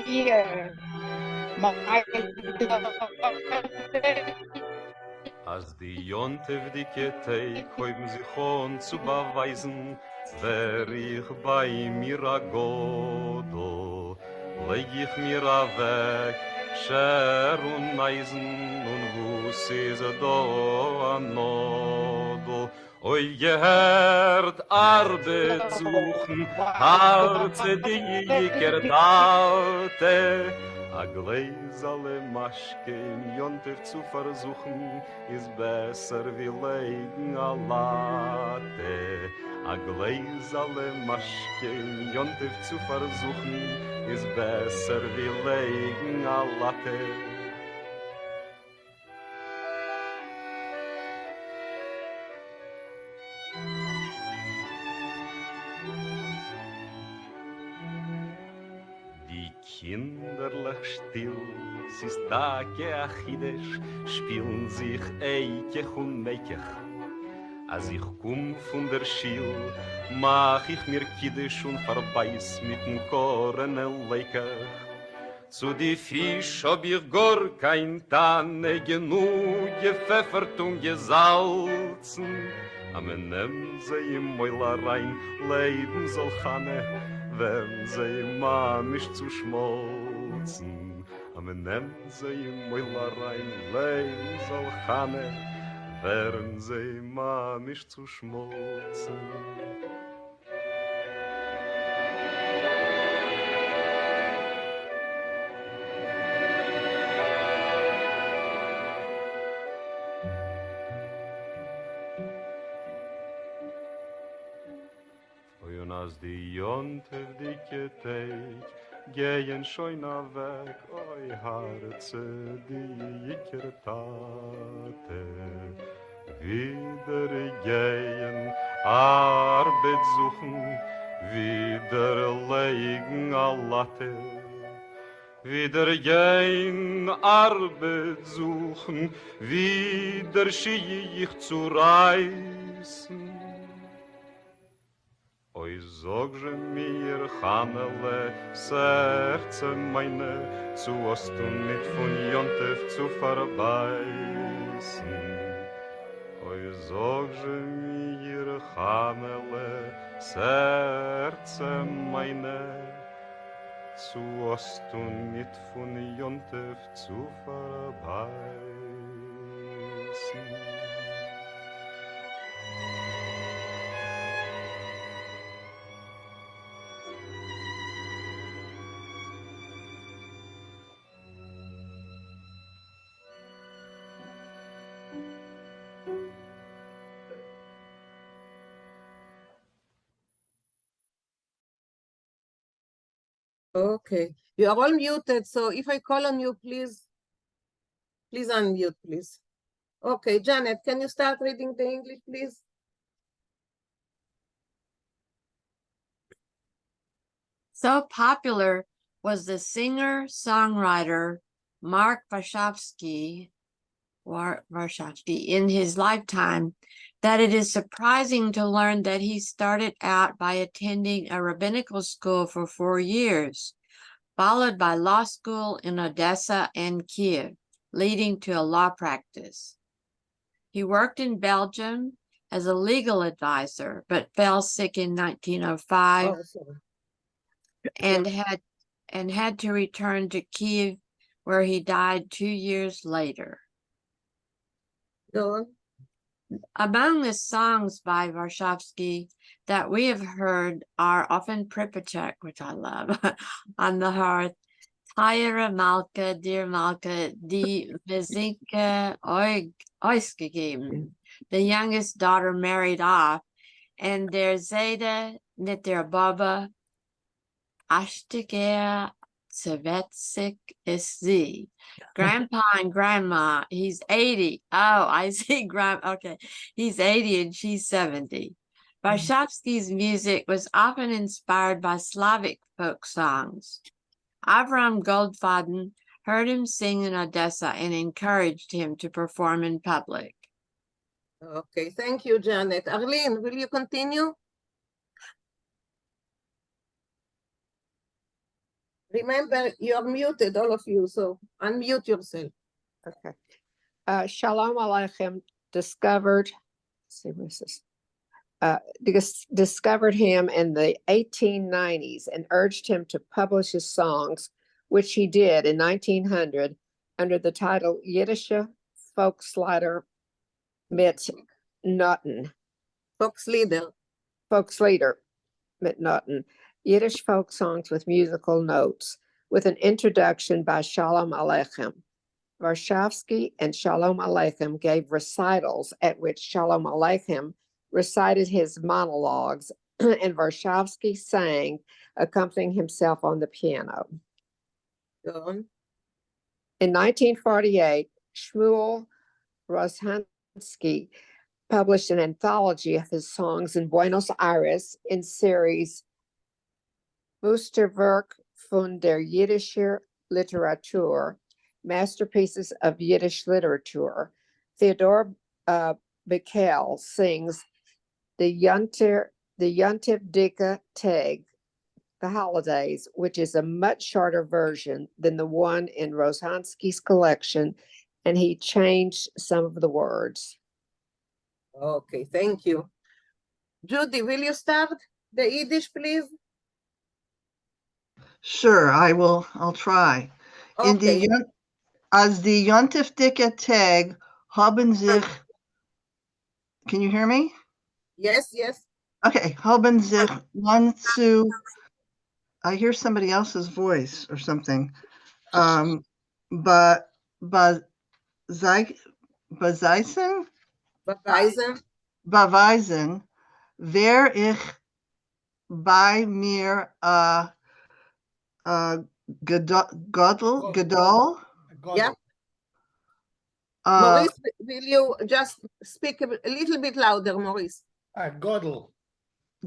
dear, my daughter. Als die Jontef dicke Teig heuben sich on zu beweisen, wer ich bei mir a Godel, leg ich mir a weg, Scher und Eisen und wuss is do a Nodel. Oi gehört Arbeit suchen, Harze die Ikerdate, a gläsale Maschke in Jontef zu versuchen, is besser wie legen a Latte. A gläsale Maschke in Jontef zu versuchen, is besser wie legen a Latte. Kinderlich still, es ist Tage a Yiddish, spielen sich Eikech und Meikech. Als ich komm von der Schil, mach ich mir Kiddisch und verbeiß mit dem Kornel-Leikech. Zu die Fisch hab ich gar kein Tanne, genug gepfeffert und gesalzen. Am nehm sie im Mäulerein, leben soll Chane, wenn sie Mann nicht zu schmolzen. Am nehm sie im Mäulerein, leben soll Chane, wenn sie Mann nicht zu schmolzen. Und als die Jontef dicke Teig gehen schon weg, oi Harze, die Ikertate. Wieder gehen, Arbeit suchen, wieder legen a Latte. Wieder gehen, Arbeit suchen, wieder schie ich zu reißen. Oi sogże mir, Chanele, Serce meine, zu Osten nicht von Jontef zu verbeißen. Oi sogże mir, Chanele, Serce meine, zu Osten nicht von Jontef zu verbeißen. Okay, you are all muted, so if I call on you, please unmute, please. Okay, Janet, can you start reading the English, please? So popular was the singer-songwriter Mark Warshawski in his lifetime that it is surprising to learn that he started out by attending a rabbinical school for 4 years, followed by law school in Odessa and Kiev, leading to a law practice. He worked in Belgium as a legal advisor, but fell sick in 1905 and had to return to Kiev, where he died 2 years later. Go on. Among the songs by Warshawski that we have heard are often Pripyat, which I love, On the Hearth, Tyra Malka, Dear Malka, Die Mezinke Ausgegeben, the youngest daughter married off, and Der Zayda mit der Baba, Ashtiger Svetsik is Z. Grandpa and grandma, he's 80. Oh, I see. Okay. He's 80 and she's 70. Warshawski's music was often inspired by Slavic folk songs. Avram Goldfaden heard him sing in Odessa and encouraged him to perform in public. Okay, thank you, Janet. Arlene, will you continue? Remember, you're muted, all of you, so unmute yourself. Okay. Shalom Aleichem discovered, let's see, what is this? Discovered him in the 1890s and urged him to publish his songs, which he did in 1900 under the title Yiddish Volkslieder mit Noten. Volkslieder. Volkslieder mit Noten. Yiddish folk songs with musical notes, with an introduction by Shalom Aleichem. Warshawski and Shalom Aleichem gave recitals at which Shalom Aleichem recited his monologues and Warshawski sang, accompanying himself on the piano. Go on. In 1948, Shmuel Roshansky published an anthology of his songs in Buenos Aires in series Musterwerk von der Jiddischer Literatur, Masterpieces of Yiddish Literature. Theodor Vinkl sings the Yontiv Dika Teg, the holidays, which is a much shorter version than the one in Roshansky's collection, and he changed some of the words. Okay, thank you. Judy, will you start the Yiddish, please? Sure, I'll try. Okay. Als die Yontif Dicke Tag haben sich, can you hear me? Yes, yes. Okay, haben sich one zu, I hear somebody else's voice or something. But beweisen, Beweisen. wer ich bei mir Gadol. Yeah. Maurice, will you just speak a little bit louder, Maurice? Godel.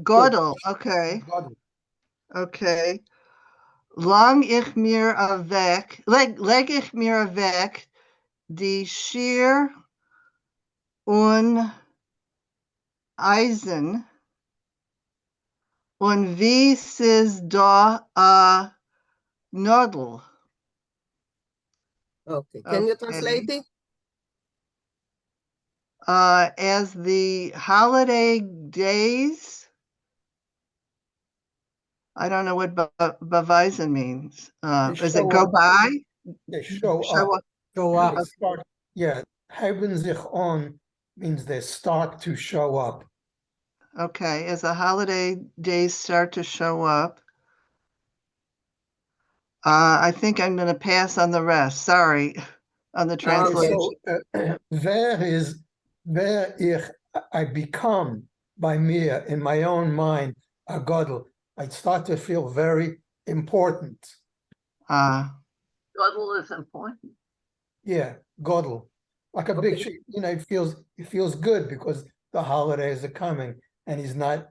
Gadol, okay. Godel. Okay. Leg ich mir weg die Schier und Eisen und wie ist da a Nodel? Okay. Can you translate it? As the holiday days, I don't know what beweisen means. Is it go by? They show Show up. up. Show up. They start, yeah, haben sich on means they start to show up. Okay, as the holiday days start to show up. I think I'm going to pass on the rest. Sorry, on the translation. So, where I become by mir in my own mind a godel. I start to feel very important. Godel is important. Yeah, godel, like a big, it feels good because the holidays are coming and he's not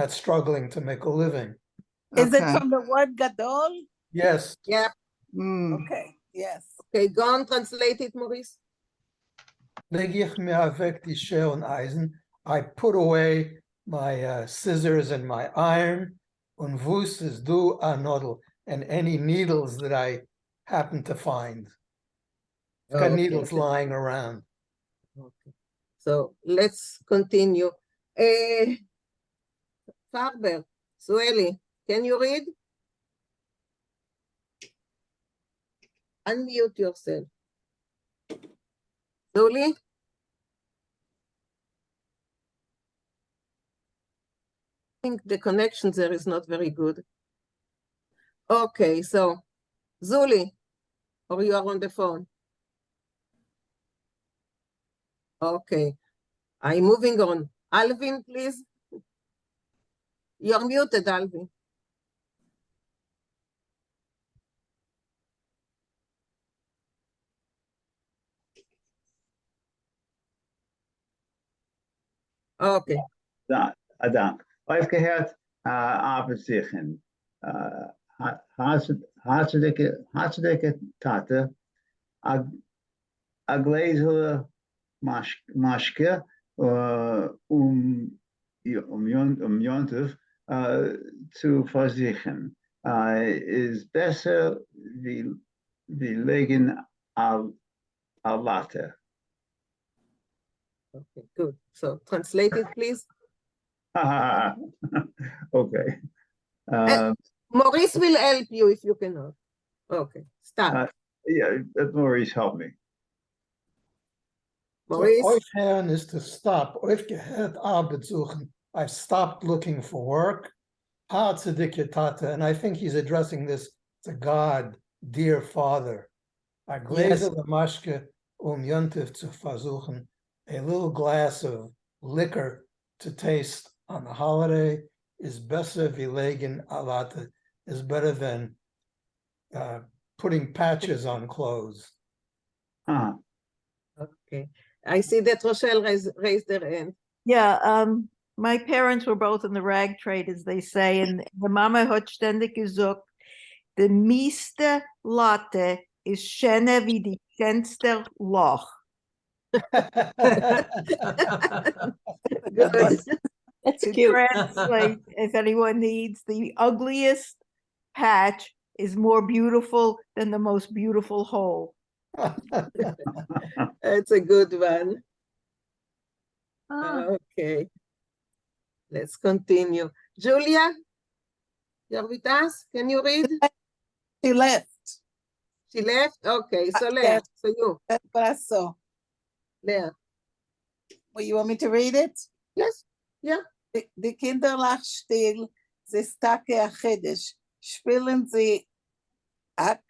struggling to make a living. Is it from the word gadol? Yes. Yeah. Okay, yes. Okay, go on, translate it, Maurice. Leg ich mir weg die Schere und Eisen. I put away my scissors and my iron, und wus is du a nodel, and any needles that I happen to find. I've got needles lying around. Okay. So let's continue. Farber, Sueli, can you read? Unmute yourself. Zuli? I think the connection there is not very good. Okay, so Zuli, or you are on the phone? Okay, I'm moving on. Alvin, please. You're muted, Alvin. Okay. Dank. I've gehört, Arbeitssichen. Hartstikke Tate, a gläserne Maske, Jontef zu versichern. is besser wie legen al latte. Okay, good. So translate it, please. Okay. Maurice will help you if you cannot. Okay, start. Yeah, Maurice, help me. Maurice? So aufhören is to stop. Aufgehört Arbeit suchen. I've stopped looking for work. Tzedikah Tata, and I think he's addressing this to God, dear Father. A Gläser de Maschke Yontif zu versuchen, a little glass of liquor to taste on the holiday is besser wie legen alate, is better than putting patches on clothes. Okay. I see that Rochelle raised her hand. Yeah, my parents were both in the rag trade, as they say, and the Mama hat ständig gesagt, the meiste Latte is schöner wie die schönste Loch. Good. That's To cute. translate, if anyone needs, the ugliest patch is more beautiful than the most beautiful hole. That's a good one. Okay. Let's continue. Julia, you're with us? Can you read? She left. She left? Okay, so Leah, Yes. so you. That's what I saw. Leah. Well, you want me to read it? Yes, yeah. Die Kinder lach still, sie stacke a Chiddisch. Spielen sie Ak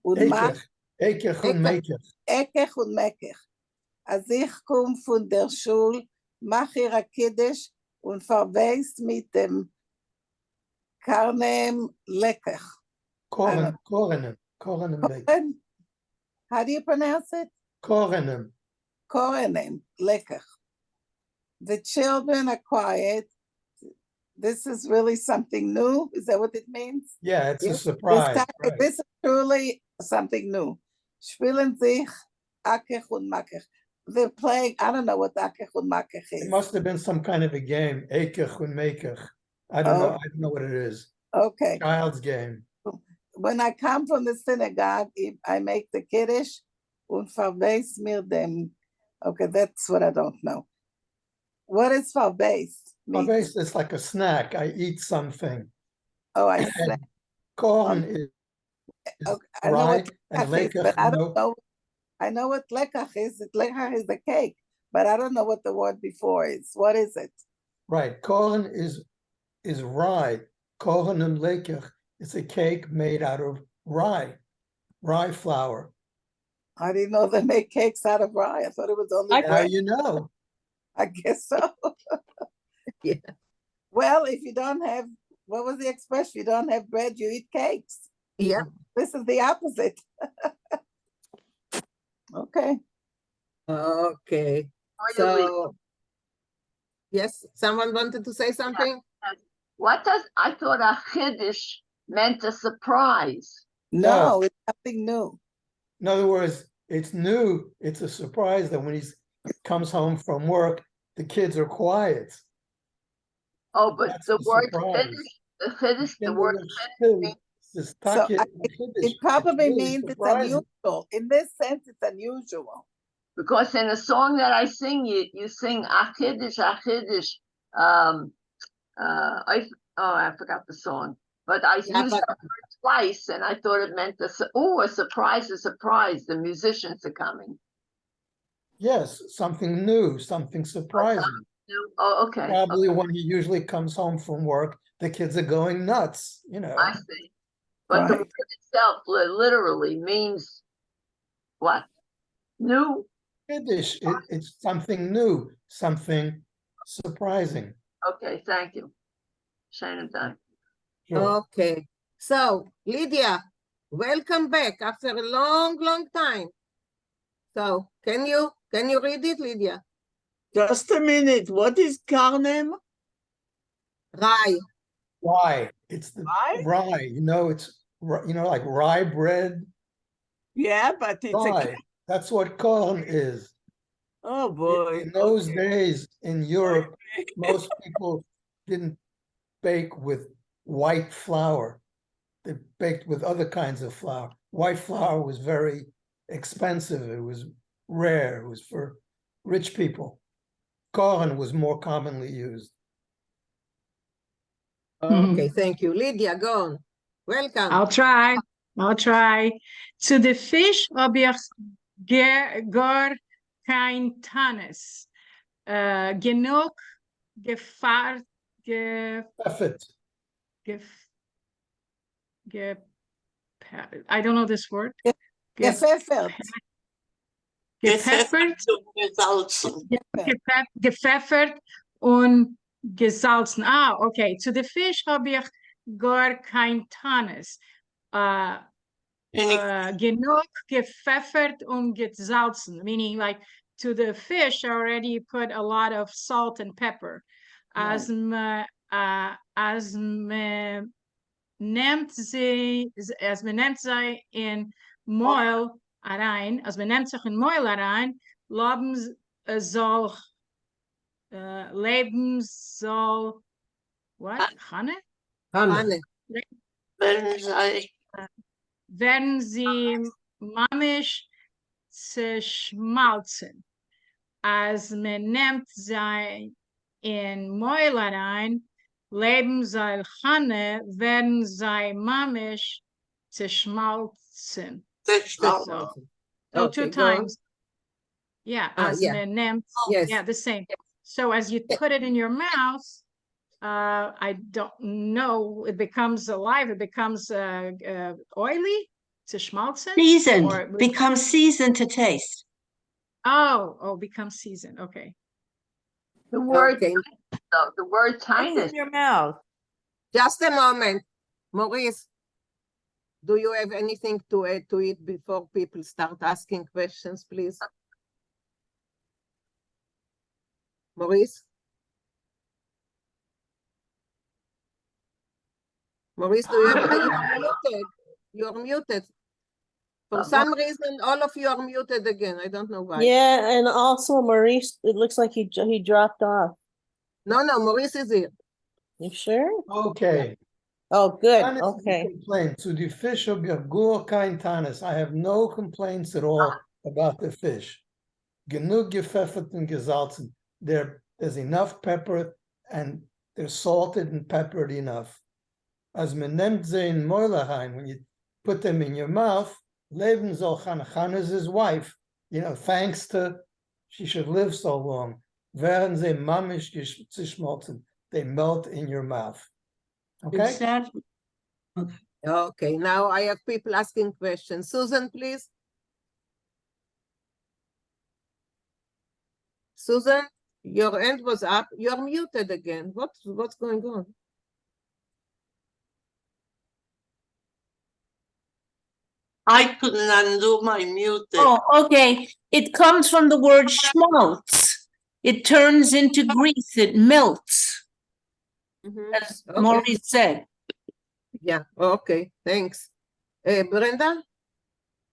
und Mach, Ekech und Mekech. Ekech und Mekech. Als ich komm von der Schule, mach ihr a Kiddisch und verweist mit dem Karnem Lekech. Korenem. Koren? How do you pronounce it? Korenem. Korenem Lekech. The children are quiet. This is really something new. Is that what it means? Yeah, it's a Yes. surprise. Right. This is truly something new. Spielen sich Akech und Makech. They're playing, I don't know what Akech und Makech is. It must have been some kind of a game. Ekech and Mekech. I don't know. I don't know what it is. Okay. Child's game. When I come from the synagogue, I make the Kiddush und verweis mir dem. Okay, that's what I don't know. What is verweis? Verweis is like a snack. I eat something. Oh, I And see. corn is Okay, I know rye what and lekach is, lekech. but I don't know. I know what lekach is. Lekach is a cake, but I don't know what the word before is. What is it? Right. Corn is rye. Corn and lekech is a cake made out of rye flour. I didn't know they make cakes out of rye. I thought it was only Now bread. you know. I guess so. Yeah. Well, if you don't have, what was the expression? You don't have bread, you eat cakes. Yeah. This is the opposite. Okay. Okay. So, yes, someone wanted to say something? What does, I thought a Chiddush meant a surprise. No, it's something new. In other words, it's new. It's a surprise that when he comes home from work, the kids are quiet. Oh, but That's the the word surprise. Chiddush, the word Chiddush means So it probably means it's unusual. In this sense, it's unusual. because in a song that I sing, you sing Achiddish. I forgot the song, but I used the word twice, and I thought it meant a surprise, the musicians are coming. Yes, something new, something surprising. Oh, okay. Probably when he usually comes home from work, the kids are going nuts, you know. I see. But the word itself literally means what? New? Yiddish, it's something new, something surprising. Okay, thank you. Shane done. Sure. Okay. So, Lydia, welcome back after a long, long time. So, can you read it, Lydia? Just a minute. What is Karnem? Rye. Rye. It's the rye. You know, it's like rye bread. Yeah, but it's rye. That's what corn is. Oh boy. In those days in Europe, most people didn't bake with white flour. They baked with other kinds of flour. White flour was very expensive. It was rare. It was for rich people. Corn was more commonly used. Okay, thank you. Lydia, go on. Welcome. I'll try. I'll try. Zu de fish hab ich gar kein Tannis. Genug Gefahr, Effort. I don't know this word. Gepfeffert. Gepfeffert. Gesalzen. Gepfeffert und gesalzen. Ah, okay. Zu the fish habe ich gar kein Tannis. Genug gepfeffert und gesalzen, meaning like to the fish I already put a lot of salt and pepper. As me nimmt sie in Meul rein, als men nimmt sich in Meul rein, Leben soll, what? Hanne? Hanne. Werden sie mamisch zerschmalzen. Als men nimmt sie in Meul rein, Leben soll Hanne, werden sie mamisch zerschmalzen. So Okay, two go on. times. Yeah, Ah, as yeah. men nimmt. Yes. Yeah, the same. So as you put it in your mouth, I don't know, it becomes alive, it becomes oily to schmalzen? Seasoned, Or becomes seasoned to taste. Becomes seasoned, okay. The word, Okay. the word What's tinus. in your mouth? Just a moment. Maurice, do you have anything to add to it before people start asking questions, please? Maurice? Maurice, do you have, you're muted. You're muted. For some reason, all of you are muted again. I don't know why. Yeah, and also Maurice, it looks like he dropped off. No, Maurice is here. You sure? Okay. Oh, good. Tanis is a Okay. complaint. To the fish of your gur kein tanis. I have no complaints at all about the fish. Genug gepfeffert und gesalzen. There's enough pepper and they're salted and peppered enough. As men nimmt sie in Meulerein, when you put them in your mouth, Leben soll Chana is his wife, thanks to, she should live so long. Werden sie mamisch geschmolzen. They melt in your mouth. Okay? Okay, now I have people asking questions. Susan, please. Susan, your hand was up. You're muted again. What's going on? I couldn't undo my mute. Oh, okay. It comes from the word schmaltz. It turns into grease. It melts, as Okay. Maurice said. Yeah, okay, thanks. Brenda?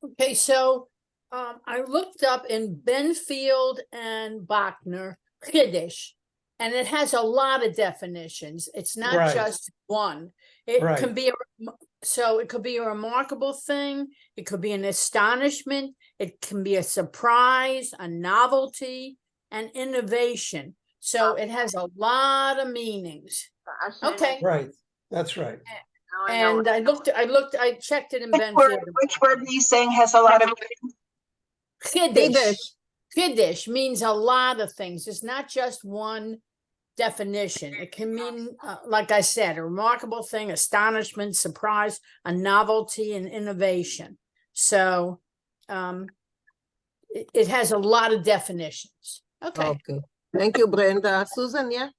Okay, so I looked up in Benfield and Bachner, Yiddish, and it has a lot of definitions. It's not Right. just one. It Right. can be it could be a remarkable thing. It could be an astonishment. It can be a surprise, a novelty, an innovation. So it has a lot of meanings. Okay. Right, that's right. And I checked it in Which Benfield. word are you saying has a lot of Yiddish. Yiddish means a lot of things. It's not just one definition. It can mean, like I said, a remarkable thing, astonishment, surprise, a novelty, and innovation. So it has a lot of definitions. Okay. Okay. Thank you, Brenda. Susan, yeah?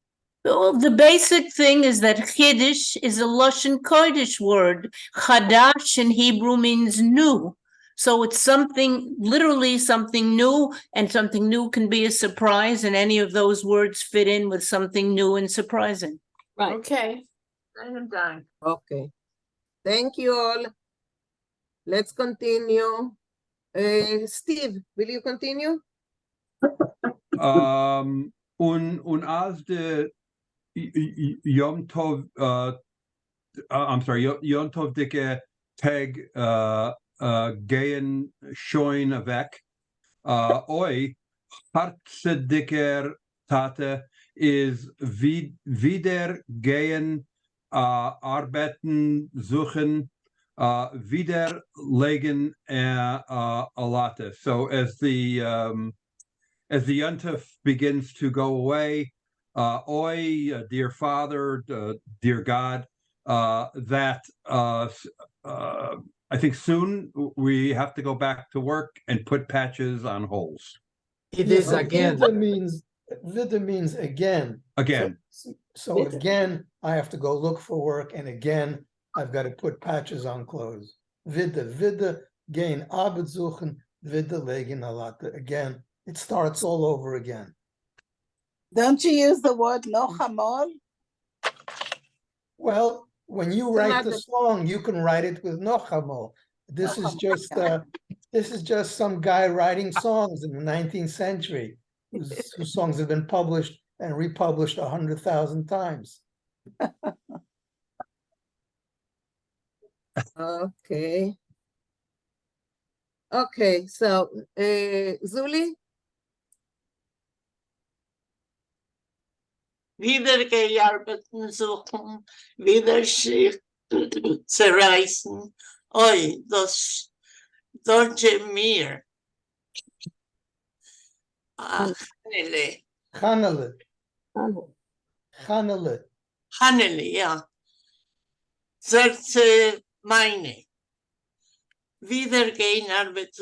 Well, the basic thing is that Yiddish is a Lashon Kodesh word. Chadash in Hebrew means new. So it's literally something new, and something new can be a surprise, and any of those words fit in with something new and surprising. Right. Okay. I'm done. Okay. Thank you all. Let's continue. Steve, will you continue? Und als der Yom Tov I'm sorry, Yontov Dike Teg Geyen Shoin Avek. Oi, Hartse Tate is wieder gehen arbeiten suchen wieder legen alate. So as the Yontif begins to go away, oi, dear Father, dear God, that I think soon we have to go back to work and put patches on holes. It Yeah, is so again. Vida means again. Again. So again, I have to go look for work, and again, I've got to put patches on clothes. Vida gehen Arbeit suchen, vida legen alate. Again, it starts all over again. Don't you use the word nochamol? Well, when you write the song, you can write it with nochamol. This is just some guy writing songs in the 19th century, whose songs have been published and republished 100,000 times. Okay. Okay, so Zuli? Wieder gearbeitet suchen, wieder sich zerreißen. Oi, das deutsche Meer. Hanele. Hanele. Hanele. Hanele, ja. Serce meine. Wieder gehen Arbeit.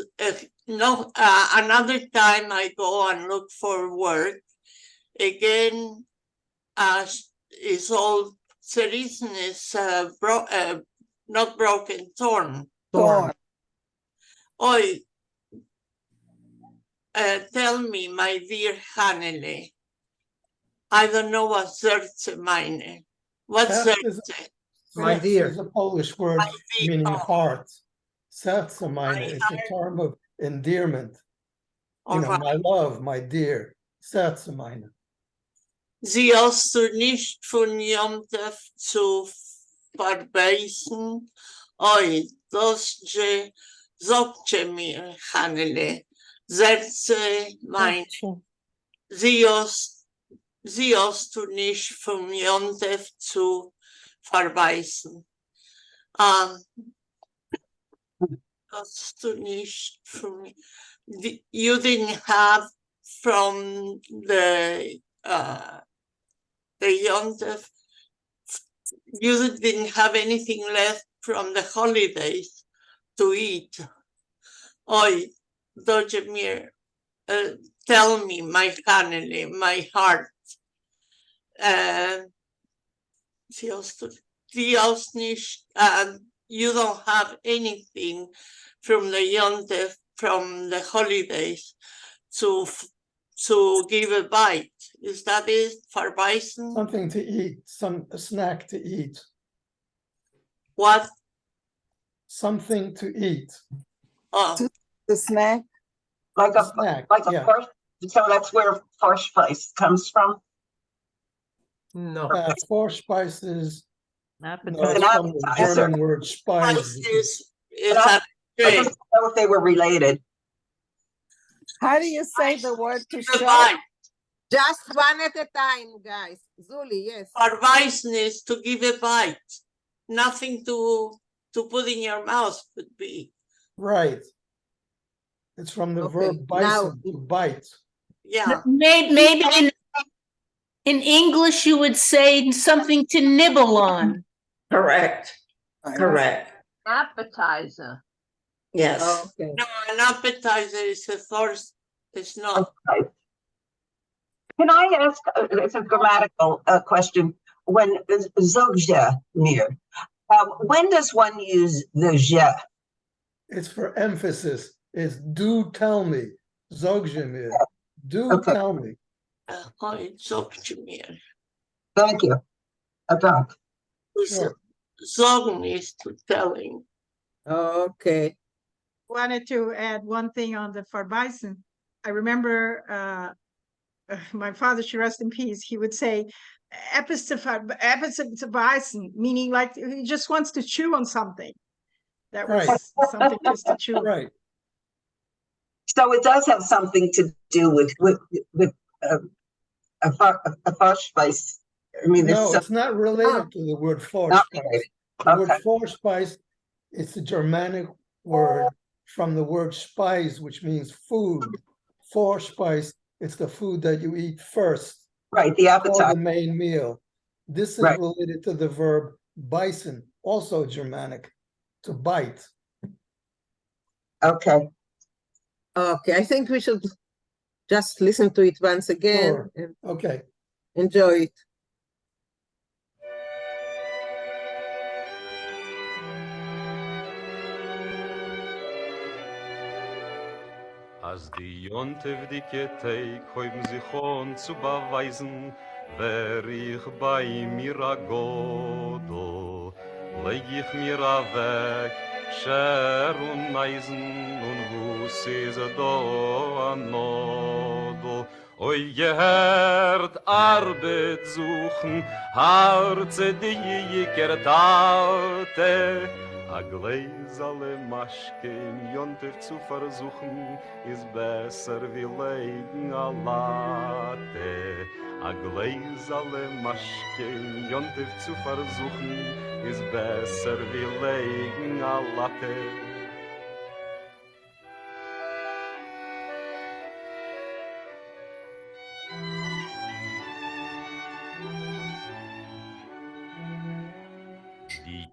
No, another time I go and look for work. Again, is all zerrissen is not broken, torn. Torn. Oi, tell me, my dear Hanele, I don't know what Serce meine. What's Serce? My dear. Is a Polish word meaning heart. Serce meine is a term of endearment. You know, my love, my dear. Serce meine. Sie hast du nicht von Jomtev zu verbeißen. Oi, das je sagte mir, Hanele, Serce mein. Sie hast du nicht von Jomtev zu verbeißen. Das du nicht von, you didn't have from the Yontif, you didn't have anything left from the holidays to eat. Oi, Dojemir, tell me, my Hanele, my heart. You don't have anything from the Yontif, from the holidays to give a bite. Is that it? Verbeißen? Something to eat, a snack to eat. What? Something to eat. Oh. The snack? Like a snack, yeah. first, so that's where Vorspeise comes from? No. Vorspeise is Appetizer. from the German word Speise. I just know if they were related. How do you say the word to show? Just one at a time, guys. Zuli, yes. Verbeißen is to give a bite. Nothing to put in your mouth would be. Right. It's from the verb beißen, to bite. Yeah. Maybe in English you would say something to nibble on. Correct. Correct. Appetizer. Yes. Oh, okay. No, an appetizer is a first. It's not. Okay. Can I ask? It's a grammatical question. When zogje near, when does one use the je? It's for emphasis. It's do tell me. Zogje mir. Do tell me. Thank you. Sure. Sagen is to telling. Okay. Wanted to add one thing on the Verbeißen. I remember my father, she rest in peace, he would say, epizabeißen, meaning like he just wants to chew on something. That was Right. something just to chew. Right. So it does have something to do with a Vorspeise. I mean, No, there's it's not related to the word Okay. Vorspeise. The word Okay. Vorspeise, it's a Germanic word from the word Speise, which means food. Vorspeise, it's the food that you eat first. Right, the Or appetite. the main meal. This is Right. related to the verb beißen, also Germanic, to bite. Okay. Okay, I think we should just listen to it once again Sure. and Okay. enjoy it. Als die jontevdike Teig heuben sich on zu beweisen, wer ich bei mir a Godel, leg ich mir a weg, Scher und Eisen, und wuss is do a Nodel. Oi gehört Arbeit suchen, Harze die Tate, a gläsale Maschke im Jontef zu versuchen, ist besser wie legen a Latte. A gläsale Maschke im Jontef zu versuchen, ist besser wie legen a Latte.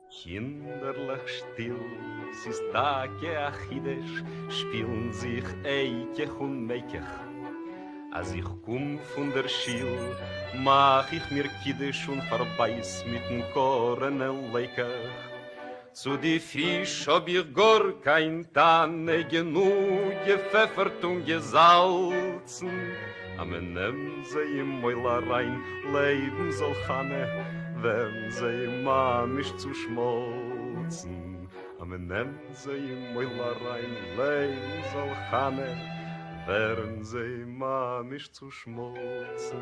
Kinderlich still, es ist Tage Yiddish, spielen sich Eikech und Meikech. Als ich komm von der Schil, mach ich mir Kiddisch und verbeiß mit dem Korneleikech. Zu die Fisch hab ich gar kein Tanne, genug gepfeffert und gesalzen. Am nehmen sie im Mäuler rein, leben soll Chane, wenn sie mamisch zu schmolzen. Am nehmen sie im Mäuler rein, leben soll Chane, wenn sie mamisch zu schmolzen.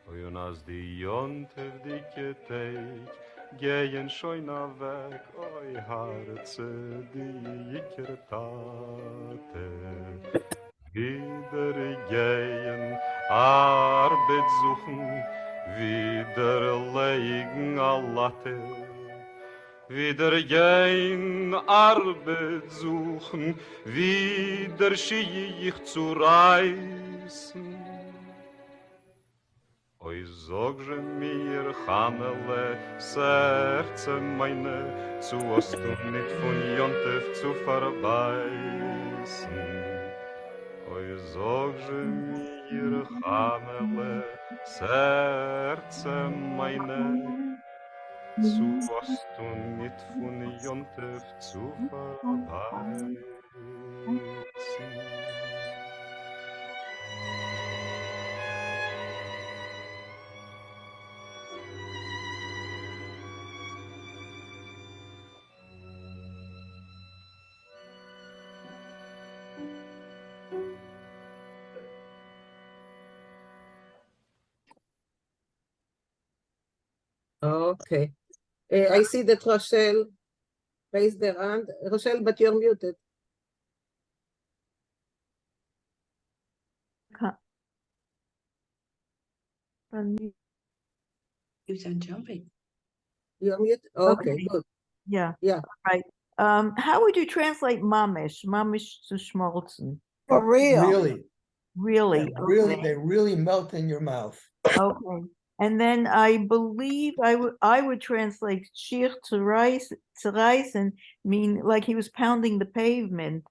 Und als die jontevdike Teig gehen schon weg, oi Harze, die Ikertate. Wieder gehen, Arbeit suchen, wieder legen a Latte. Wieder gehen, Arbeit suchen, wieder schie ich zu reißen. Oi sogże mir, Chanele, Serce meine, zu Osten nicht von Jontef zu verbeißen. Oi sogże mir, Chanele, Serce meine, zu Osten nicht von Jontef zu verbeißen. Okay. I see that Rochelle raised her hand. Rochelle, but you're muted. Keeps on jumping. You're muted? Okay, good. Yeah. Yeah. Right. How would you translate mamish? Mamish to schmolzen. For real. Really. Really? Yeah, really, Okay. they really melt in your mouth. Okay. And then I believe I would translate shir zerreißen mean like he was pounding the pavement,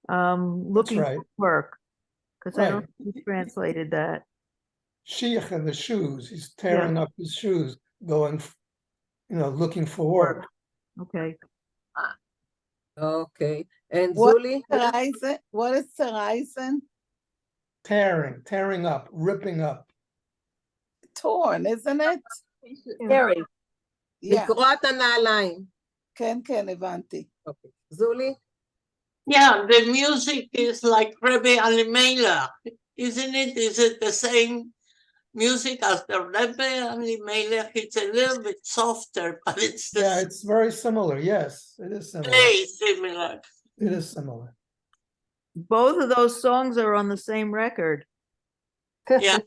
looking right. for work. Because I don't Right. think he translated that. Shiach in the shoes, he's tearing up his shoes, going, looking for work. Okay. Okay. And What Zuli? What is zerreißen? Tearing up, ripping up. torn, isn't it? Very. Yeah. לקרוע את הנעליים. כן, כן, הבנתי. אוקיי. זולי? Yeah, the music is like Rebbe Alimelech, isn't it? Is it the same music as the Rebbe Alimelech? It's a little bit softer, but it's the Yeah, it's very similar. Yes, it is similar. very similar. It is similar. Both of those songs are on the same record. Yeah.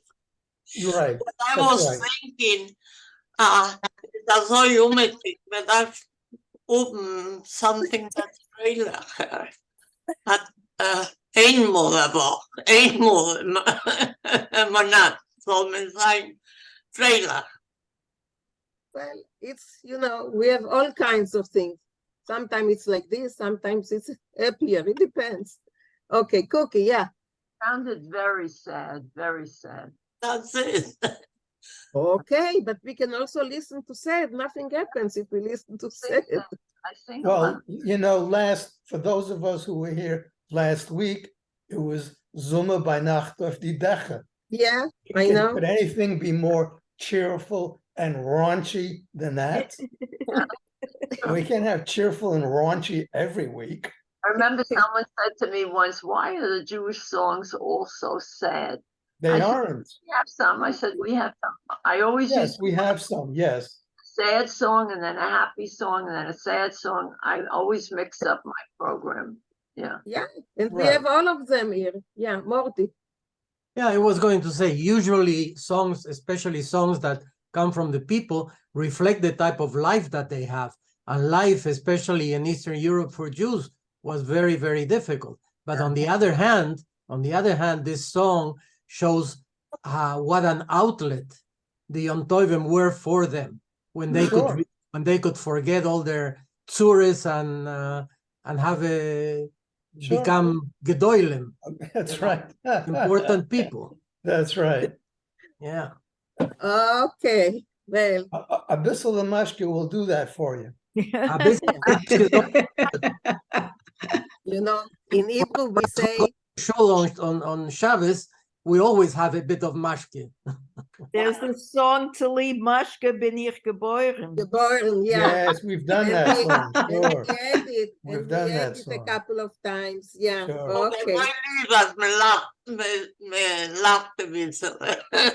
You're right. But I That's was right. thinking, dat zou je met ik dat something that's trailer. Dat eenmaal maar not zal men zijn trailer. Well, it's, you know, we have all kinds of things. Sometimes it's like this, sometimes it's happier. It depends. Okay, Cookie, yeah. Sounded very sad, very sad. That's it. Okay, but we can also listen to sad. Nothing happens if we listen to sad. I think Well, you know, for those of us who were here last week, it was Zuma by Nacht auf die Dächer. Yeah, I know. Could anything be more cheerful and raunchy than that? We can have cheerful and raunchy every week. I remember someone said to me once, why are the Jewish songs all so sad? They I said, aren't. we have some. I said, we have some. I always Yes, use we have some, yes. a sad song and then a happy song and then a sad song. I always mix up my program. Yeah. Yeah, and we Right. have all of them here. Yeah, Morty. Yeah, I was going to say, usually songs, especially songs that come from the people, reflect the type of life that they have. And life, especially in Eastern Europe for Jews, was very, very difficult. But on the other hand, this song shows what an outlet the Yom Tovim were for them when they Sure. could forget all their tourists and have Sure. become gedolim, That's right. important people. That's right. Yeah. Okay, well. Abyssal Lamashka will do that for you. You know, in Hebrew we say, Show on Shabbos, we always have a bit of mashke. There's the song to leave Mashke bin ich geboren. Geboren, yeah. Yes, we've done And that we- song, and sure. we had it, We've and done we that had it a song. couple of times. Yeah, Sure. okay.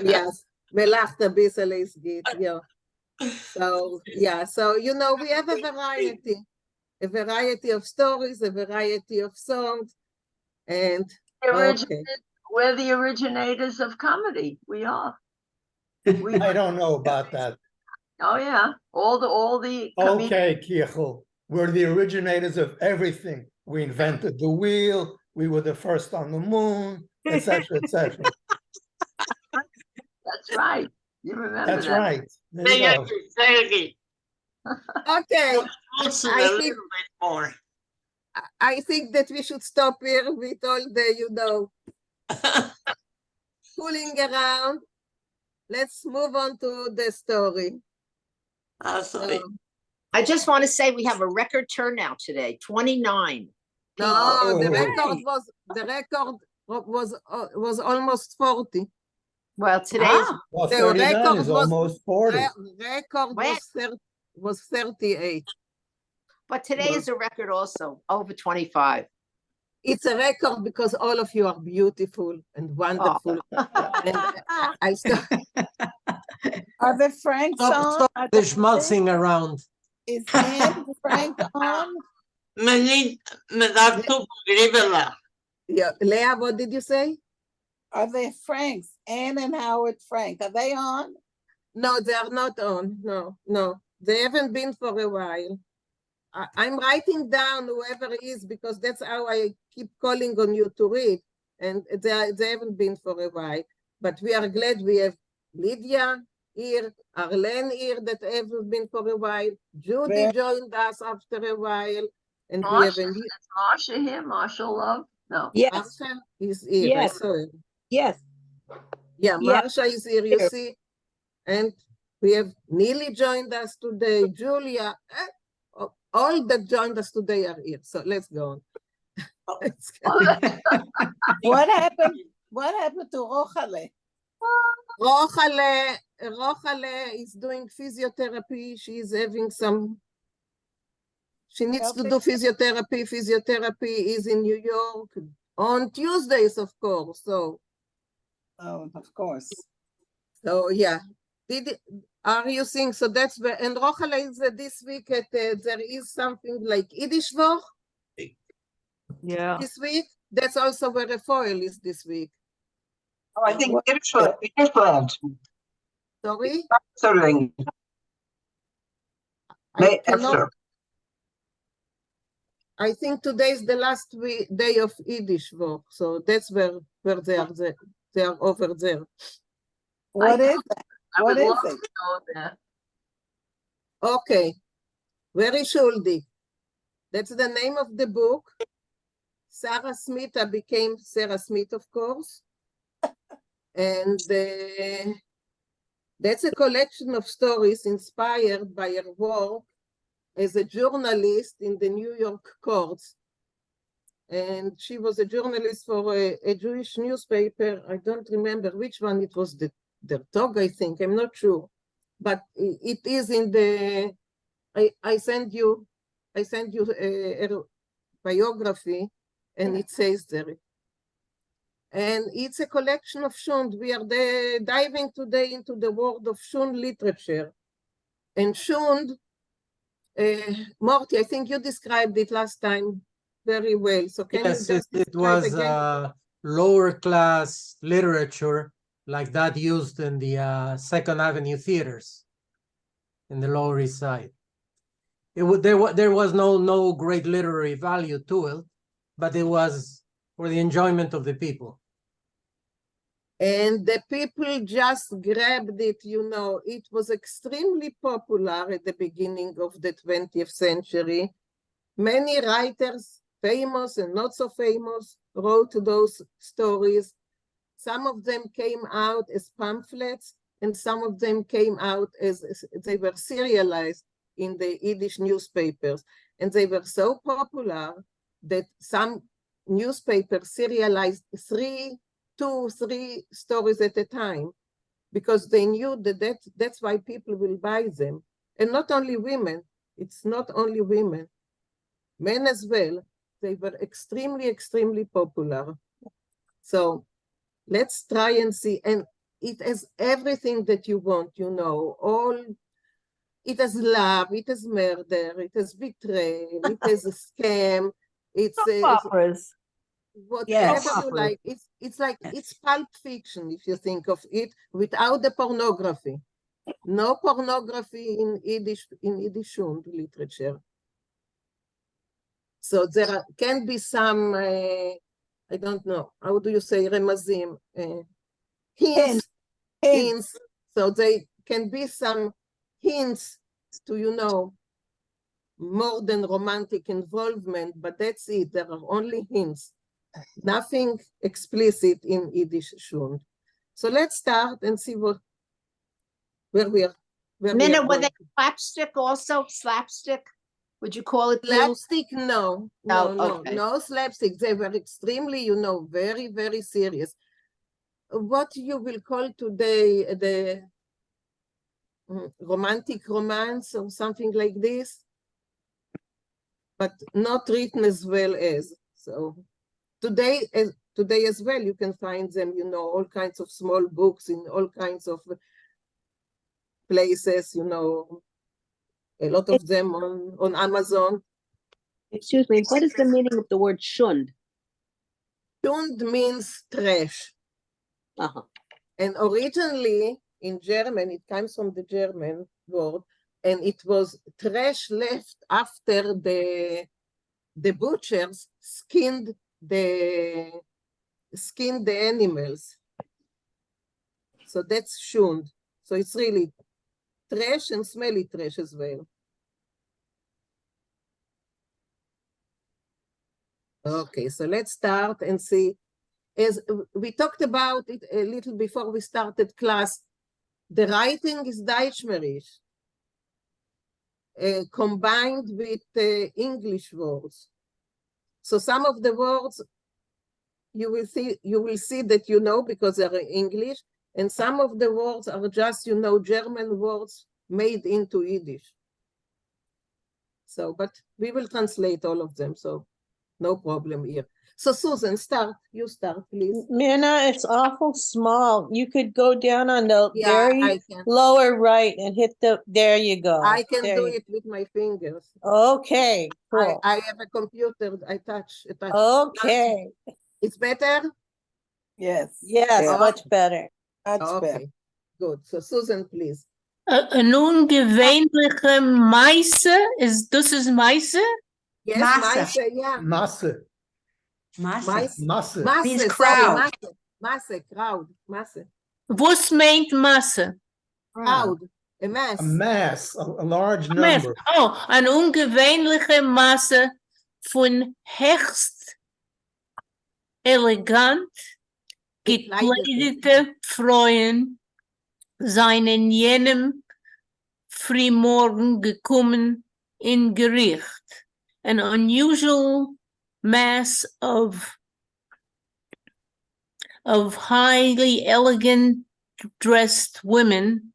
Yes, Melach a bissel is good, yeah. So, yeah, so, you know, we have a variety of stories, a variety of songs, and, okay. We're the originators of comedy. We are. I don't know about that. Oh yeah, all the Okay, Kiechel, we're the originators of everything. We invented the wheel, we were the first on the moon, etc., etc. That's right. You remember That's that. right. There you go. Okay. Also I a think- little bit more. I think that we should stop here with all the, you know, fooling around. Let's move on to the story. I just want to say we have a record turnout today, 29. No, the people. record was almost 40. Well, today's Well, The 39 record is was- almost 40. Record was 38. but today is a record also, over 25. It's a record because all of you are beautiful and wonderful. And I still, Are the Franks Stop, on? stop Are the the schmaltzing around. Is Anne Frank on? yeah, Leah, what did you say? Are they Franks? Anne and Howard Frank, are they on? No, they are not on. No, they haven't been for a while. I'm writing down whoever it is because that's how I keep calling on you to read. And they haven't been for a while. But we are glad we have Lydia here, Arlene here that haven't been for a while. Judy Where- joined us after a while. And we have Marsha, is Marsha here? Marsha Love? No. Yes. Marsha is here. I Yes. saw her. Yes. Yeah, Yeah. Marsha is here, you see. And we have Neely joined us today, Julia. All that joined us today are here. So let's go on. Let's go. What happened? What happened to Rochale? Rochale Rochale is doing physiotherapy. She's having some, she needs to do physiotherapy. Physiotherapy is in New York on Tuesdays, of course. So, oh, of course. So yeah, are you seeing? So that's where, and Rochale is this week at, there is something like Yiddish Woch. Yeah. This week, that's also where the foil is this week. Oh, I think Yiddish. Sorry? Sorry. I cannot. I think today is the last day of Yiddish Woch, so that's where they are. They are over there. What is that? What is love it? to know that. Okay, very schuldig. That's the name of the book. Sarah Smith became Sarah Smith, of course. And that's a collection of stories inspired by her work as a journalist in the New York courts. And she was a journalist for a Jewish newspaper. I don't remember which one it was, the Tog, I think, I'm not sure. But it is in the, I send you a biography, and it says there. And it's a collection of Shund. We are diving today into the world of Shund literature. And Shund, Morty, I think you described it last time very well. So can you just it describe was again? Lower class literature like that used in the Second Avenue theaters in the Lower East Side. There was no great literary value to it, but it was for the enjoyment of the people. And the people just grabbed it, you know. It was extremely popular at the beginning of the 20th century. Many writers, famous and not so famous, wrote those stories. Some of them came out as pamphlets, and some of them came out as they were serialized in the Yiddish newspapers. And they were so popular that some newspapers serialized 2, 3 stories at a time, because they knew that that's why people will buy them. And not only women, it's not only women, men as well. They were extremely, extremely popular. So let's try and see. And it has everything that you want, you know, it has love, it has murder, it has betrayal, it has a scam, it's whatever you like. It's like, it's pulp fiction, if you think of it, without the pornography. No pornography in Yiddish Shund literature. So there can be some, I don't know, how do you say, remazim? Hints. So they can be some hints to, you know, more than romantic involvement, but that's it. There are only hints. Nothing explicit in Yiddish Shund. So let's start and see where we are. Minna, were they slapstick also? Slapstick? Would you call it slapstick? No, okay. no slapstick. They were extremely, you know, very, very serious. What you will call today the romantic romance or something like this, but not written as well as. So today as well, you can find them, you know, all kinds of small books in all kinds of places, you know, a lot of them on Amazon. Excuse me, what is the meaning of the word shund? Shund means trash. Uh-huh. And originally in German, it comes from the German word, and it was trash left after the butchers skinned the animals. So that's shund. So it's really trash and smelly trash as well. Okay, so let's start and see. As we talked about it a little before we started class, the writing is Deutschmerisch, combined with English words. So some of the words you will see that you know because they're in English, And some of the words are just, German words made into Yiddish. So, but we will translate all of them, so no problem here. So Susan, you start, please. Mirna, it's awful small. You could go down on the Yeah, very I can. lower right and hit there you go. I can There do you- it with my fingers. Okay, cool. I have a computer, I touch. Okay. It's better? Yes. Yes, Yeah. much better. Much better. Okay, good. So Susan, please. Een ongewöhnliche Meise, das ist Meise? Yes, Massa. Masse, yeah. Masse. Massa. Masse. Means Masse, crowd. sorry, Masse, crowd, Masse. Was meint Masse? Crowd, a mass. A mass, a large Mass. number. Oh, eine ungewöhnliche Masse von höchst elegant gekleidete Frauen seien in jenem Frühmorgen gekommen in Gericht. An unusual mass of highly elegant dressed women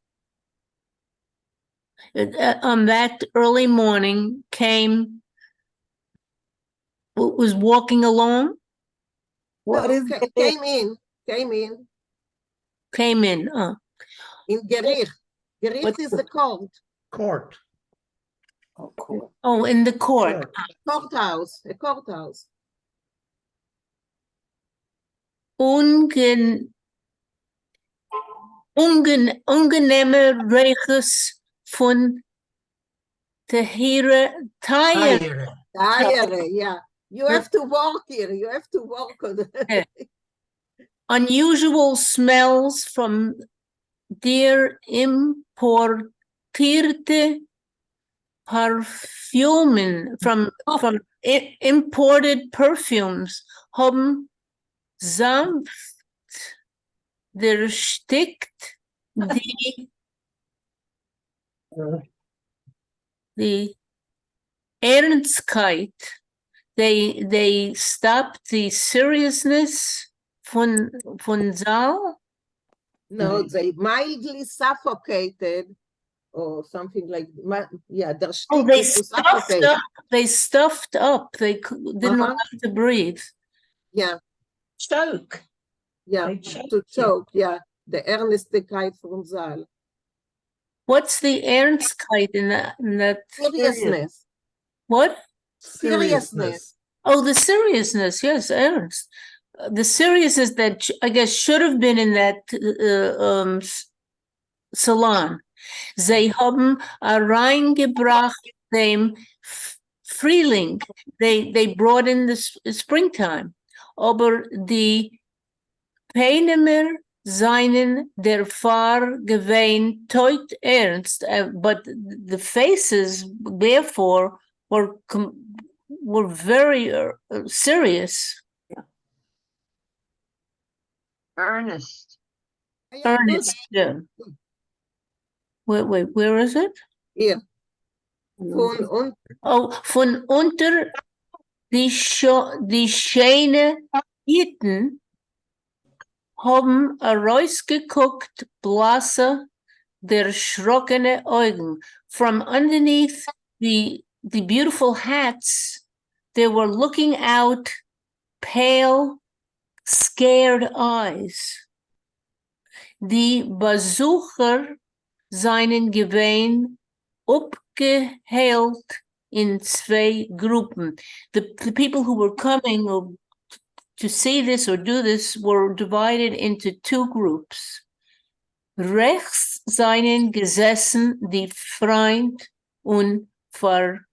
on that early morning was walking along. What No, is came in. In Gericht. Gericht is the court. Court. Oh, cool. Oh, in the court. Courthouse, a courthouse. Ungenehme Reges von Tiere. Tired, yeah. You have to walk here. You have to walk on the Unusual smells from their importierte Parfumen, from imported perfumes, haben sanft erstickt die Ernstkeit. They stopped the seriousness von Saal. No, they mildly suffocated or something like their stick Oh, they is to stuffed suffocate. up. They stuffed up. They didn't want to breathe. Yeah. Choke. Yeah, They choke to you. choke, yeah. The Ernstigkeit von Saal. What's the Ernstkeit in that? Seriousness. What? Seriousness. Oh, the seriousness. Yes, Ernst. The seriousness that I guess should have been in that salon. Sie haben reingebracht dem Frühling. They brought in the springtime. Aber die Peinemer seinen der Fahr gewähnt teut ernst, but the faces therefore were very serious. Ernest. Ernest, yeah. Wait, where is it? Here. Von unter die Schäne Hitten haben rausgeguckt, blasse, der schrockene Augen. From underneath the beautiful hats, they were looking out pale, scared eyes. Die Besucher seien gewesen abgeheilt in zwei Gruppen. The people who were coming to see this or do this were divided into two groups. Rechts seien gesessen die Freund und Verwandte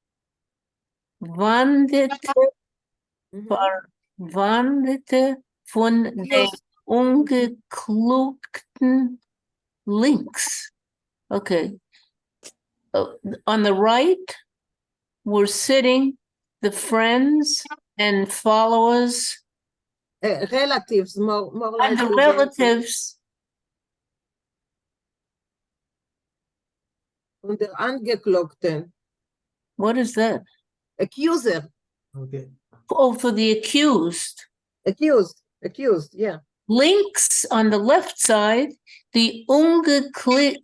von den ungeklugten links. Okay. On the right were sitting the friends and followers. Relatives, more like the relatives. Und der Angeklagten. What is that? Accuser. Okay. Oh, for the accused. Accused, yeah. Links on the left side, the Unklegerin,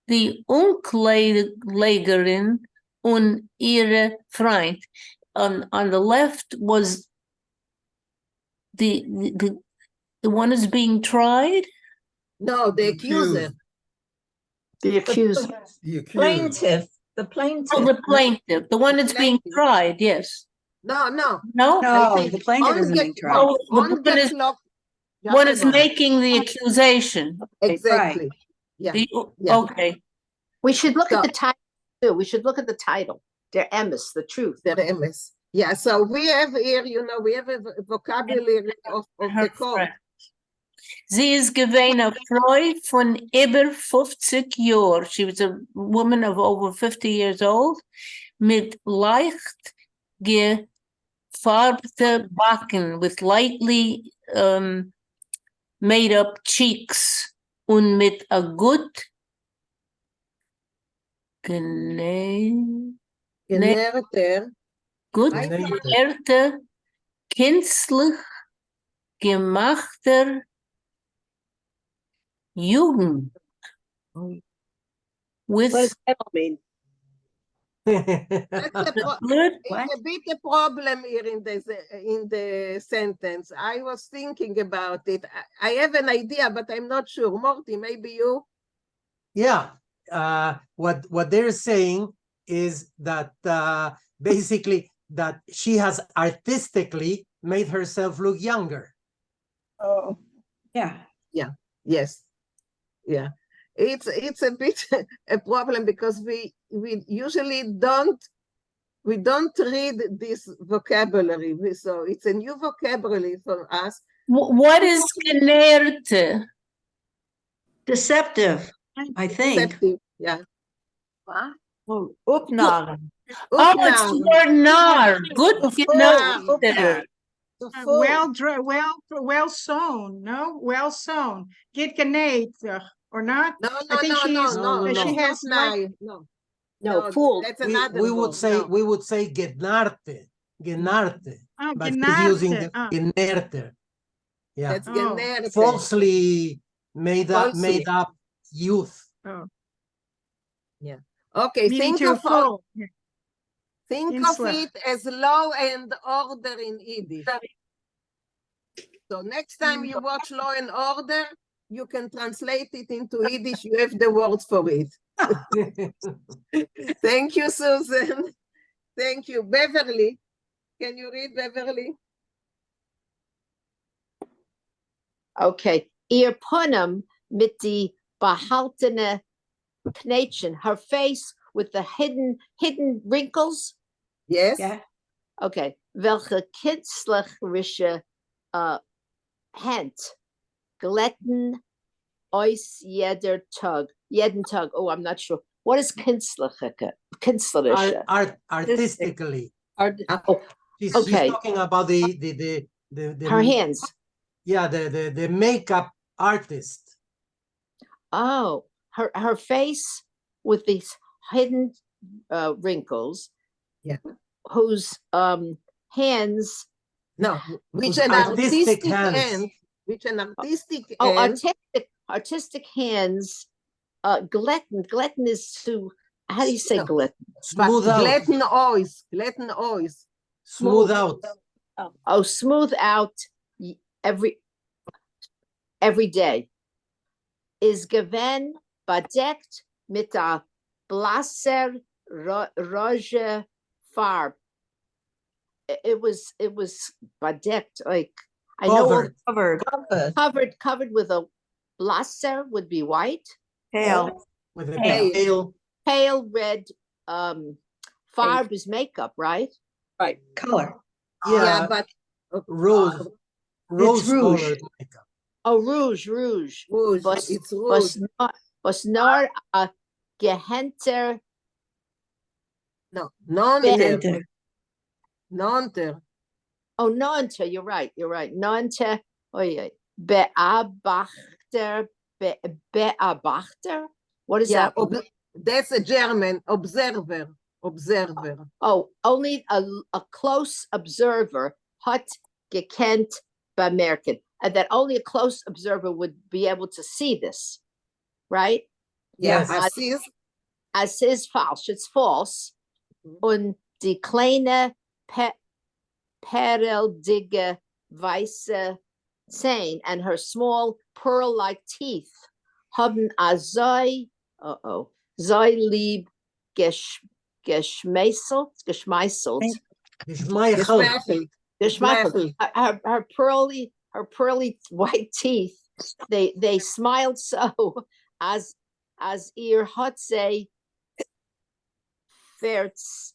the Unklegerin und ihre Freund. On the left was the one who's being tried. No, the accuser. The accuser. The accused. Plaintiff, the plaintiff. Oh, the plaintiff, the one that's being tried, yes. No. No? I think Oh, one is making the accusation. Exactly. Yeah. Okay. We should look at the title too. We should look at the title. Der Emes, the truth. Der Emes. Yeah, so we have here, we have a vocabulary of the code. Sie ist gewesen eine Frau von über 50 Jahren. She was a woman of over 50 years old, mit leicht gefärbte Backen, with lightly made up cheeks, und mit a good genährter, künstlich gemachter Jugend. With What does that mean? It's a bit a problem here in the sentence. I was thinking about it. I have an idea, but I'm not sure. Morty, maybe you? Yeah. What they're saying is that basically that she has artistically made herself look younger. Oh, yeah. Yes. Yeah. It's a bit a problem because we usually don't read this vocabulary. So it's a new vocabulary for us. What is genährte? Deceptive, I think. Deceptive, yeah. What? Oh, upnaren. Oh, it's for nar. Good genährte. Well sewn, no? Well sewn. Get genäht, or not? No, I think she has No, fool. That's another We would word, say genarte, Oh, but genarte. he's using generte. Yeah. That's generte. Falsely made up youth. Oh. Yeah. Okay, Meaning think to of fool. it as law and order in Yiddish. So next time you watch Law and Order, you can translate it into Yiddish. You have the words for it. Thank you, Susan. Thank you. Beverly, can you read, Beverly? Okay. Ihr Punim mit die behaltene Knätchen. Her face with the hidden wrinkles. Yes. Yeah. Okay. Welche künstlerische Hand glätten euch jeden Tag. Oh, I'm not sure. What is künstlerische? Artistically. She's Okay. talking about the Her hands. Yeah, the makeup artist. Oh, her face with these hidden wrinkles. Yeah. Whose hands. No, which an artistic hand. Which an artistic hand. Oh, artistic hands. Glätten is to, how do you say glätten? Smooth out. Glätten always. Smooth out. Oh, smooth out every day. Is gewesen bedeckt mit a blasser roge farb. It was bedeckt, like I know covered with a blasser would be white. Pale. With a pale red farb is makeup, right? Right. Color. Yeah, but rose colored makeup. Oh, rouge. Rouge. It's rouge. Was nur a gehenter. No, nonter. Oh, nonter. You're right. Nonter. Oh yeah. Beabachter. Beabachter. What is that? That's a German observer. Observer. Oh, only a close observer hat gekent bemerken. And that only a close observer would be able to see this, right? Yeah, Yes. As is false, it's false. Und die kleine perldige weiße Zähne and her small pearl-like teeth haben a sei lieb geschmeißelt. Geschmeichelt. Her pearly white teeth, they smiled so as ihr hat sie verzeichnet.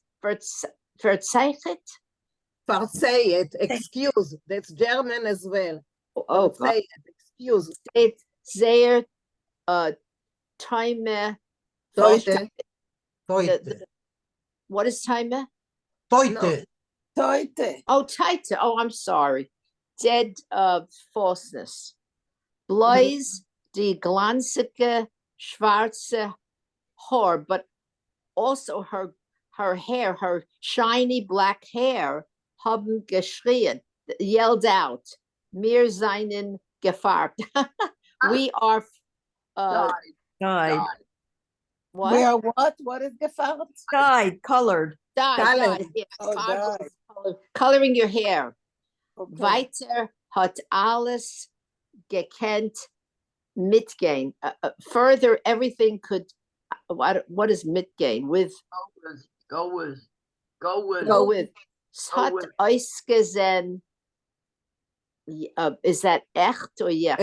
Verzeiht, excuse. That's German as well. Oh, Verzeiht, excuse. It's sehr time. Heute. What is time? Toite. Toite. Oh, Taita. Oh, I'm sorry. Dead falseness. Blaze die glanzige schwarze Haar, but also her hair, her shiny black hair, haben geschrien, yelled out, mir seinen gefarbt. We are Died. What? We are what? What is gefarbt? Dyed, colored. Dyed, yes, Oh, farbs, dyed. coloring your hair. Okay. Weiter hat alles gekent mitgehen. Further, everything could. What is mitgehen? With Go with. Es hat ausgesehen. Is that echt or yeah?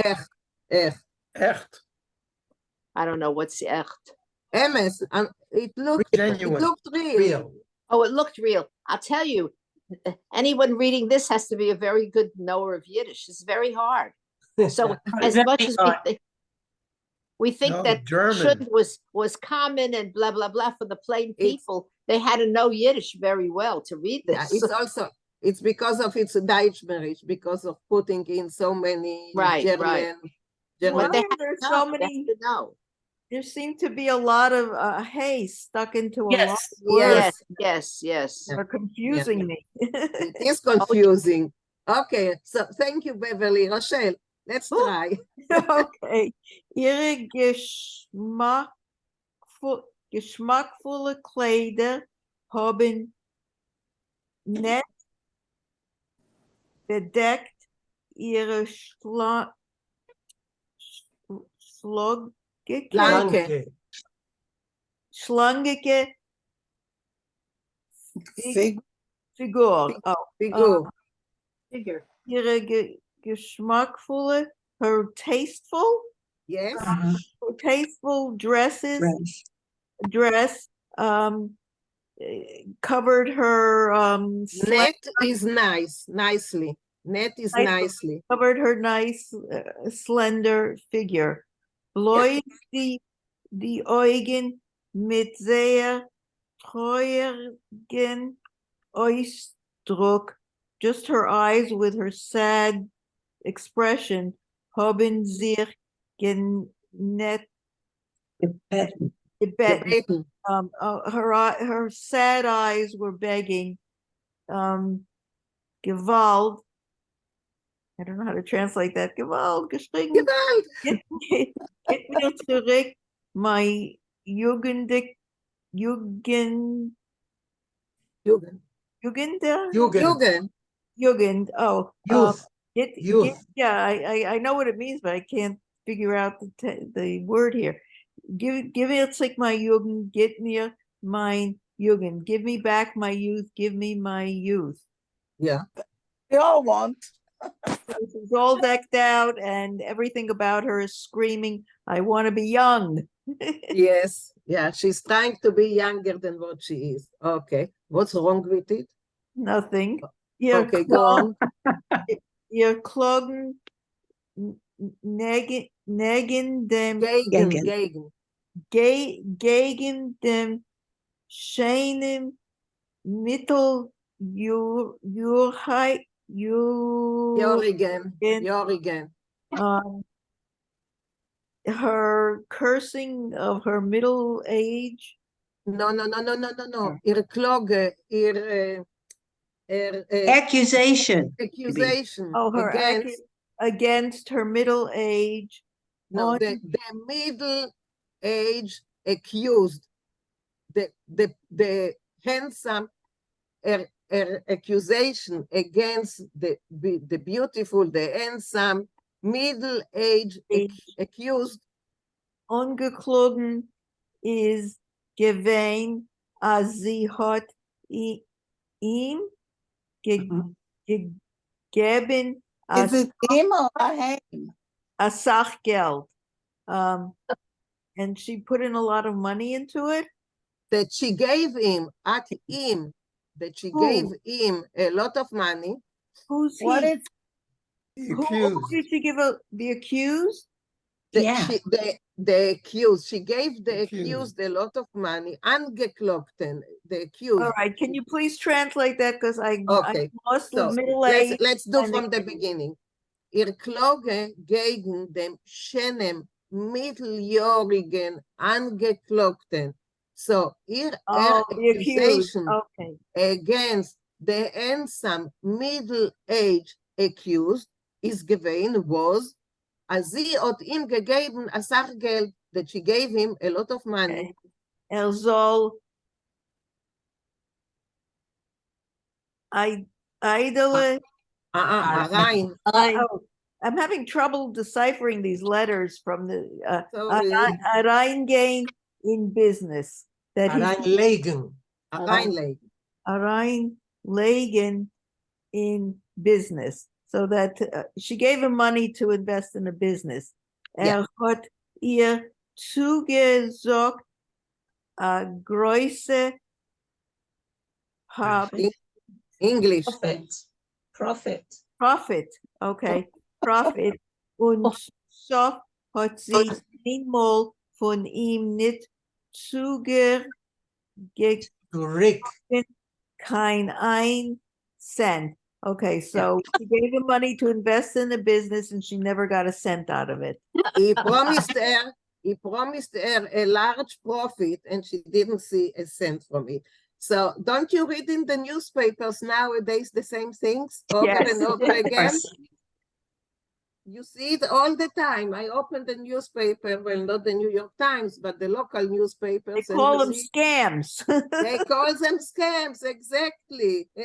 Echt. I don't know what's echt. Emes. It looked real. Oh, it looked real. I'll tell you, anyone reading this has to be a very good knower of Yiddish. It's very hard. So as much as we think that German was common and blah blah blah for the plain people, they had to know Yiddish very well to read this. Yeah, it's because of its Deutsch marriage, because of putting in so many German. Why They are there so many? There seem to be a lot of hay stuck into a lot of words. Yes. They're confusing me. It is confusing. Okay, so thank you, Beverly. Rochelle, let's try. Okay. Ihre geschmackvolle Kleider haben net bedeckt ihre schlangige Figur. Figure. Ihre geschmackvolle, her tasteful. Yes. Her tasteful dress covered her Net is nicely. Net is nicely. Covered her nice slender figure. Blois die Augen mit sehr treurigen Ausdruck. Just her eyes with her sad expression haben sich gebeten. Her sad eyes were begging. Gewalt. I don't know how to translate that. Gewalt, geschrieben. Get mir zurück, my Jugend. Oh, Youth. Youth. Yeah, I know what it means, but I can't figure out the word here. Give me like my Jugend. Get me my Jugend. Give me back my youth. Give me my youth. Yeah. They all want. She's all decked out, and everything about her is screaming, "I want to be young." Yes. Yeah. She's trying to be younger than what she is. Okay. What's wrong with it? Nothing. Okay, go on. You're clogging, nagging them, gegen dem scheinen Mittel Jurigen. Her cursing of her middle age No. Accusation. Accusation. Oh, her against her middle age. No, the middle age accused. The handsome accusation against the beautiful, the handsome middle age accused. Ungeklogen is gewesen, als sie hat ihm gegeben Is it him or him? a Sachgeld. And she put in a lot of money into it. That she gave him, that she gave him a lot of money. Who's What he? is Who did she give the accused? The accused. She gave the accused a lot of money. Angeklagten, the accused. All right, can you please translate that? Because I lost So middle age. let's do from the beginning. Ihr Klage gegen dem schenem mitteljährigen Angeklagten. So her accusation against the handsome middle-aged accused is was as sie hat ihm gegeben a Sachgeld, that she gave him a lot of money. Soll Eidele. I'm having trouble deciphering these letters from the Reingehen in business. Reinlegen in business. So that she gave him money to invest in a business. Hat ihr zugesagt, große English. Profit. Okay. Profit. Und so hat sie einmal von ihm nicht kein ein cent. Okay, so she gave him money to invest in the business and she never got a cent out of it. He promised her a large profit and she didn't see a cent from it. So don't you read in the newspapers nowadays the same things over and over again? You see it all the time. I open the newspaper, well, not the New York Times, but the local newspapers. They call them scams. They call them scams, exactly. So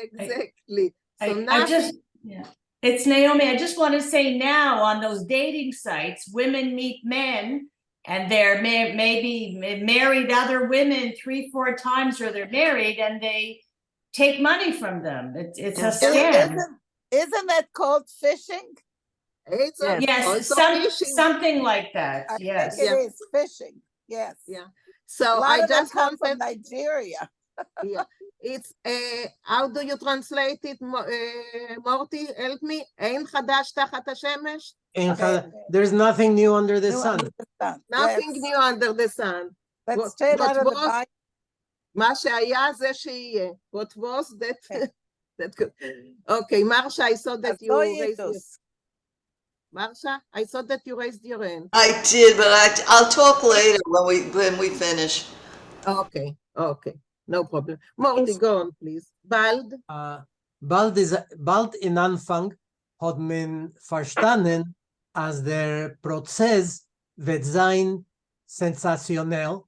it's Naomi. I just want to say now on those dating sites, women meet men and they're maybe married other women 3-4 times, or they're married and they take money from them. It's a scam. Isn't that called fishing? Yes, something like that. I think it is fishing. Yes. Yeah. So I just come from Nigeria. It's how do you translate it, Morty? Help me. Ein chadash tachat hashemesh. There's nothing new under the sun. Nothing new under the sun. That's straight out of the Bible. מה שהיה זה שיהיה. What was that? That good. Okay, Marsha, I saw that you raised your... Marsha, I saw that you raised your hand. I did, but I'll talk later when we finish. Okay. No problem. Morty, go on, please. Bald. Bald in Anfang hat man verstanden, als der Prozess wird sein sensationell,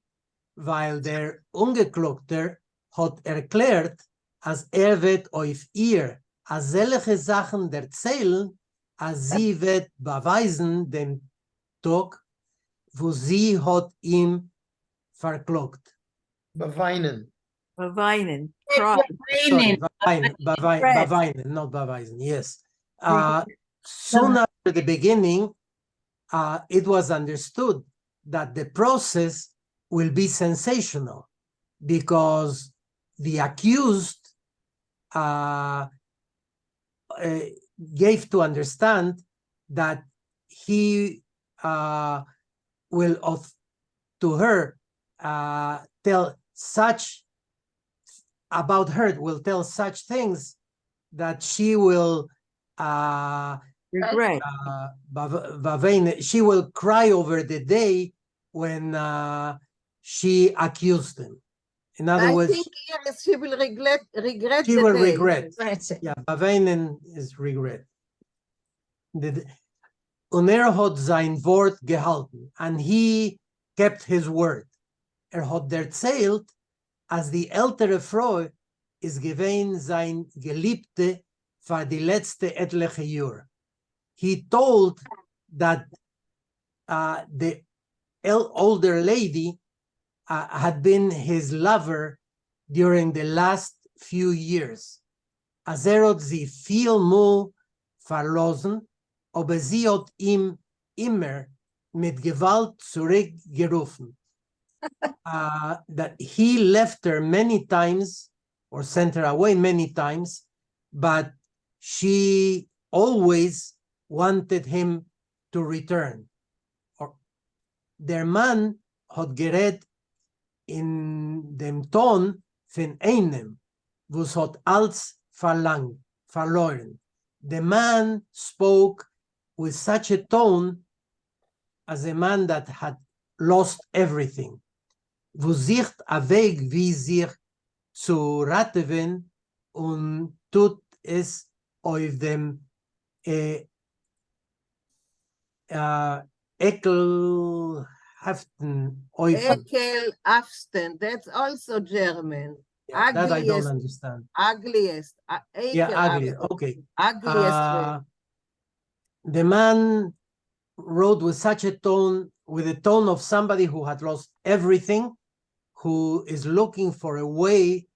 weil der Ungeklagte hat erklärt, als wird auf ihr als solche Sachen erzählen, als sie wird beweisen dem Tag, wo sie hat ihm verklagt. Beweinen. Cry. Sorry, beweinen, not beweisen, yes. Soon after the beginning, it was understood that the process will be sensational because the accused gave to understand that he will to her tell such about her, will tell such things that she will regret. She will cry over the day when she accused him. In other I words, think here she will regret she the will day. regret. Yeah, beweinen is regret. Und hat sein Wort gehalten, and he kept his word. Hat erzählt, als die ältere Frau ist gewesen sein Geliebte für die letzte etliche Jahre. He told that the older lady had been his lover during the last few years. Als hat sie vielmal verlassen, aber sie hat ihm immer mit Gewalt zurückgerufen. That he left her many times or sent her away many times, but she always wanted him to return. Der Mann hat geredet in dem Ton von einem, was hat alles verloren. The man spoke with such a tone as a man that had lost everything. Wo sich a Weg, wie sich zu raten und tut es auf dem ekelhaften Eufen. Ekelhaften, that's also German. Yeah, that I don't understand. Ugliest. Yeah, ugly. Okay. Ugliest way. The man wrote with such a tone, with the tone of somebody who had lost everything, who is looking for a way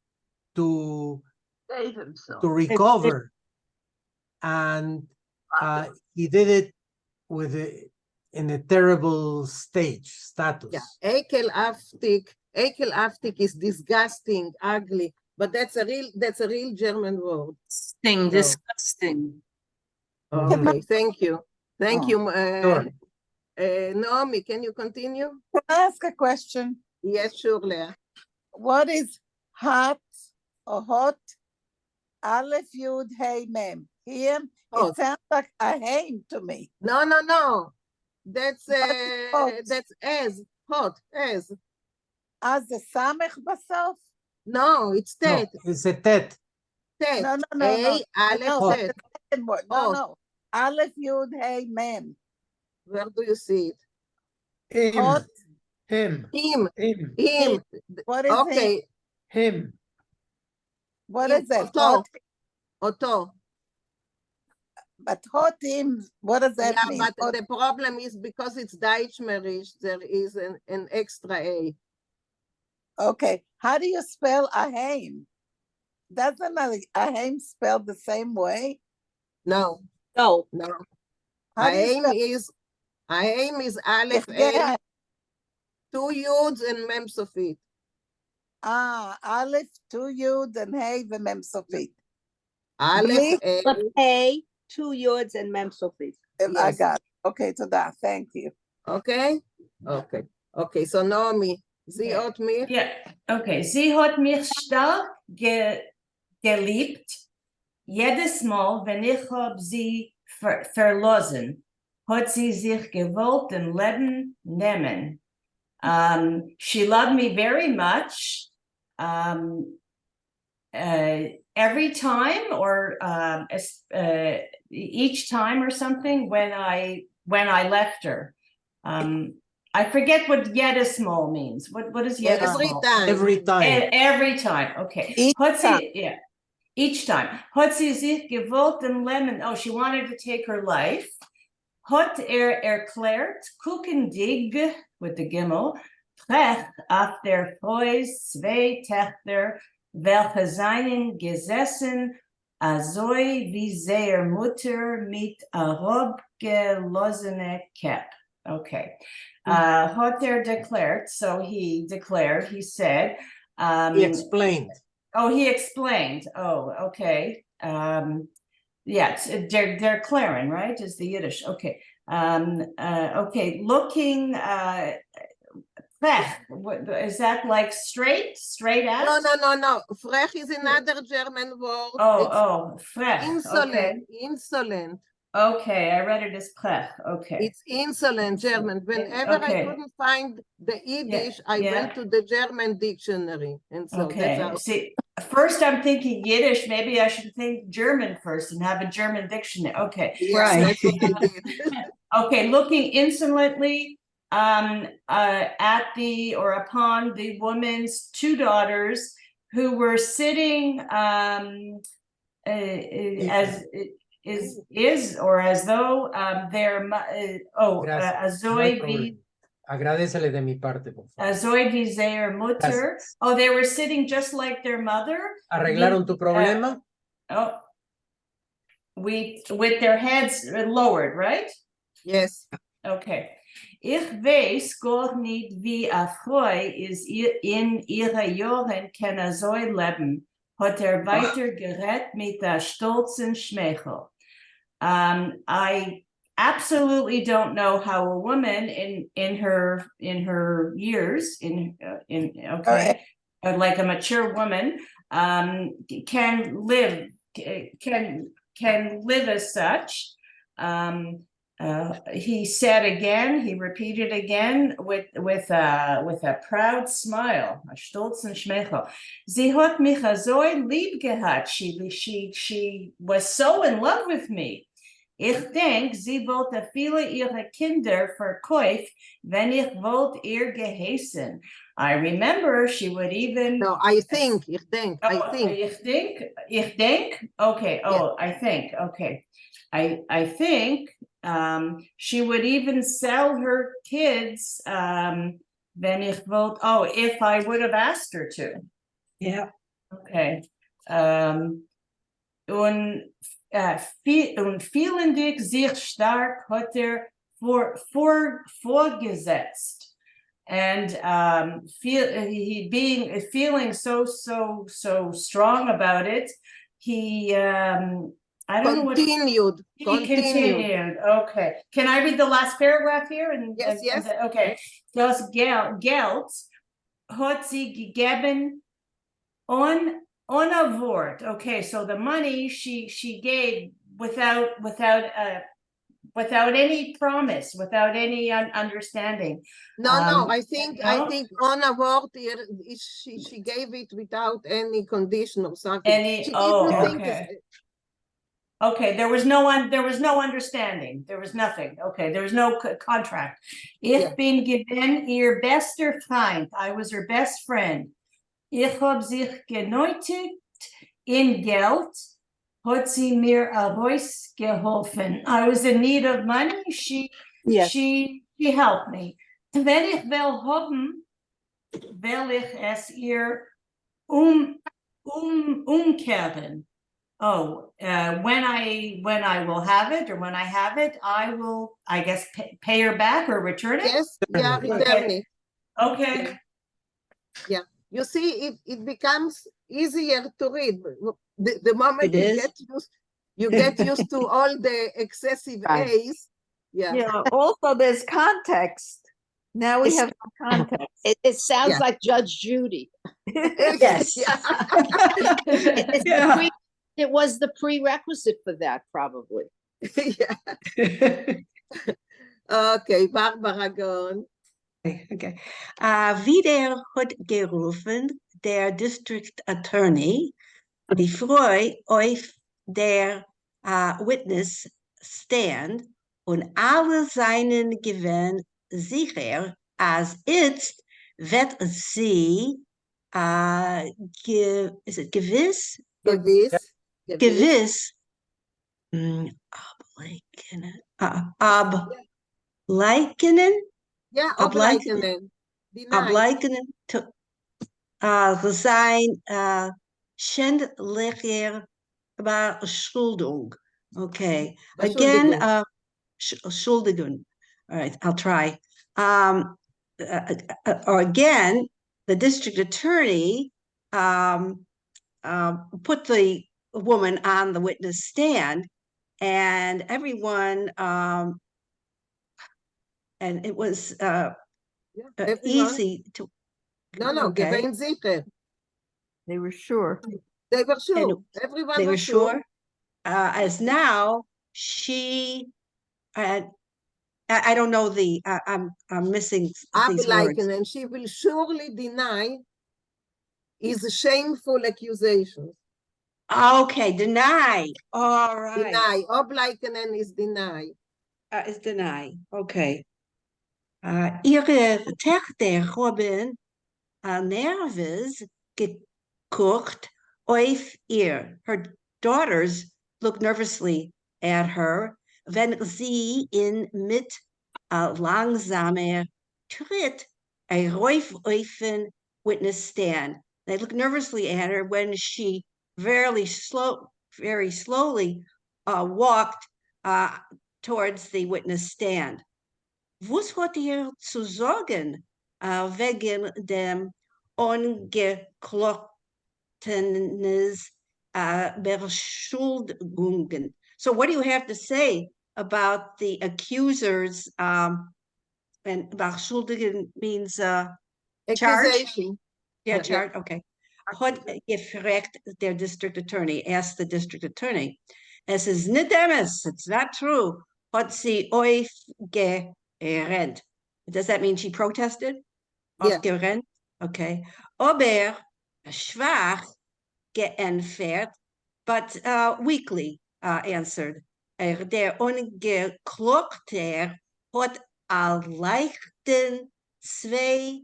to Save himself. to recover, and he did it with in a terrible status. Yeah, ekelhaftig is disgusting, ugly, but that's a real German word. Disgusting. Okay, thank you. Thank you. Sure. Naomi, can you continue? Can I ask a question? Yes, sure, Leah. What is hot or hot? Aleph Yud Hey Mem. Here it sounds like a haim to me. No. That's as hot as. As the samech basof? No, it's tet. No, it's a tet. Tet. No. Aleph tet. No. Aleph Yud Hey Mem. Where do you see Him. it? Hot. Him. What is okay. Him. What is that? Oto. But hot him, what does that mean? Yeah, but the problem is because it's Deutschmerisch, there is an extra A. Okay, how do you spell ahem? Doesn't ahem spell the same way? No. Ahem is Aleph A, 2 Yuds and Mem Sofit. Aleph, 2 Yud and Hey and Mem Sofit. Aleph A, 2 Yuds and Mem Sofit. I got it. Okay, to that. Thank you. Okay. So Naomi, sie hat mich. Yeah. Okay. Sie hat mich stark geliebt. Jedes Mal, wenn ich hab sie verlassen, hat sie sich gewollt im Leben nehmen. She loved me very much. Every time or each time or something when I left her. I forget what Yedismol means. What is Yedismol? Every time. Every time. Okay. Each time. Hat sie sich gewollt im Leben. Oh, she wanted to take her life. Hat erklärt, kukendig with the Gimel, Trech auf der Freus 2 Töchter, welche seinen gesessen, azoi wie seiner Mutter mit a gelosene Kep. Okay. Hat declared, so he declared, he said. He explained. Oh, he explained. Oh, okay. Yeah, they're declaring, right? Is the Yiddish. Okay. Okay, looking frech. Is that like straight out? No. Frech is another German word. Oh, frech. Insolent. Okay. Insolent. Okay, I read it as Prech. Okay. It's insolent German. Whenever I Okay. couldn't find the Yiddish, I yeah. went to the German dictionary. And so that's Okay. how. See, first I'm thinking Yiddish. Maybe I should think German first and have a German dictionary. Okay. Yeah, Right. that's what I did. Okay, looking insolently at the or upon the woman's two daughters who were sitting as is or as though their Gracias. No hay Azoy problema. Agradecele de mi parte, por favor. Azoy wie their mutter. Gracias. Oh, they were sitting just like their mother. ¿Arreglaron tu problema? With their heads lowered, right? Yes. Okay. Ich weiß gar nicht, wie erfreu ist in ihre Jahren kann so leben, hat weiter gerät mit der stolzen Schmeichel. I absolutely don't know how a woman in her years like a mature woman can live as such. He said again, he repeated again with a proud smile, a stolzen Schmeichel. Sie hat mich so lieb gehabt. She was so in love with me. Ich denk, sie wollte viele ihre Kinder verkaufen, wenn ich wollte ihr geheißen. I remember she would even. No, I think. Ich think. Okay. Oh, I think. Okay. I think she would even sell her kids wenn ich wollte. Oh, if I would have asked her to. Yeah. Okay. Und vielen dich sich stark hat vorgesetzt. And feeling so strong about it, he I don't know what continued. Okay. Can I read the last paragraph here? Yes. Okay. Das Geld hat sie gegeben ohne Wort. Okay, so the money she gave without any promise, without any understanding. No, I think on a word she gave it without any condition or something. She didn't think Okay, there was no understanding. There was nothing. Okay, there was no contract. Ich bin gewesen ihr bester Feind. I was her best friend. Ich hab sich genötigt in Geld. Hat sie mir geholfen. I was in need of money. She helped me. Wenn ich will haben, will ich es ihr umkehren. Oh, when I will have it, or when I have it, I will, I guess, pay her back or return it. Yes, yeah, return it. Okay. Yeah, you see, it becomes easier to read. The moment you get used to all the excessive A's. Yeah. Also, there's context. Now we have context. It sounds like Judge Judy. Yes. It was the prerequisite for that, probably. Yeah. Okay, Barbara, go on. Okay. Wieder hat gerufen der District Attorney, die Freu auf der Witness Stand und alle seinen Gewinn sicher, als jetzt wird sie is it gewiss? Gewiss. Ableikenen. Yeah, ableikenen to sein schändlicher Beschuldigung. Okay. Again, Schuldigung. All right, I'll try. Or again, the district attorney put the woman on the witness stand, and everyone, and it was easy to. No, okay. They were sure. They were sure. Everyone they was were sure. As now she, I don't know I'm missing these words. Ableichen, and she will surely deny his shameful accusations. Okay, deny. All right. Deny. Ableichen is deny. Is deny. Okay. Ihre Töchter haben nervös geguckt auf ihr. Her daughters look nervously at her, wenn sie mit langsamer Tritt aufn witness stand. They look nervously at her when she very slowly walked towards the witness stand. Was hat ihr zu sagen wegen dem ungeklopftenes Beschuldigungen? So what do you have to say about the accusers? And Beschuldigen means charge? Accusation. Yeah, charge, okay. Hat gefragt der district attorney, asked the district attorney. Es ist nicht demes, it's not true. Hat sie euch gerannt? Does that mean she protested? Yeah. Aufgerannt? Okay. Aber schwach geentfert, but weakly answered. Der Ungeklopfte hat leichten zwei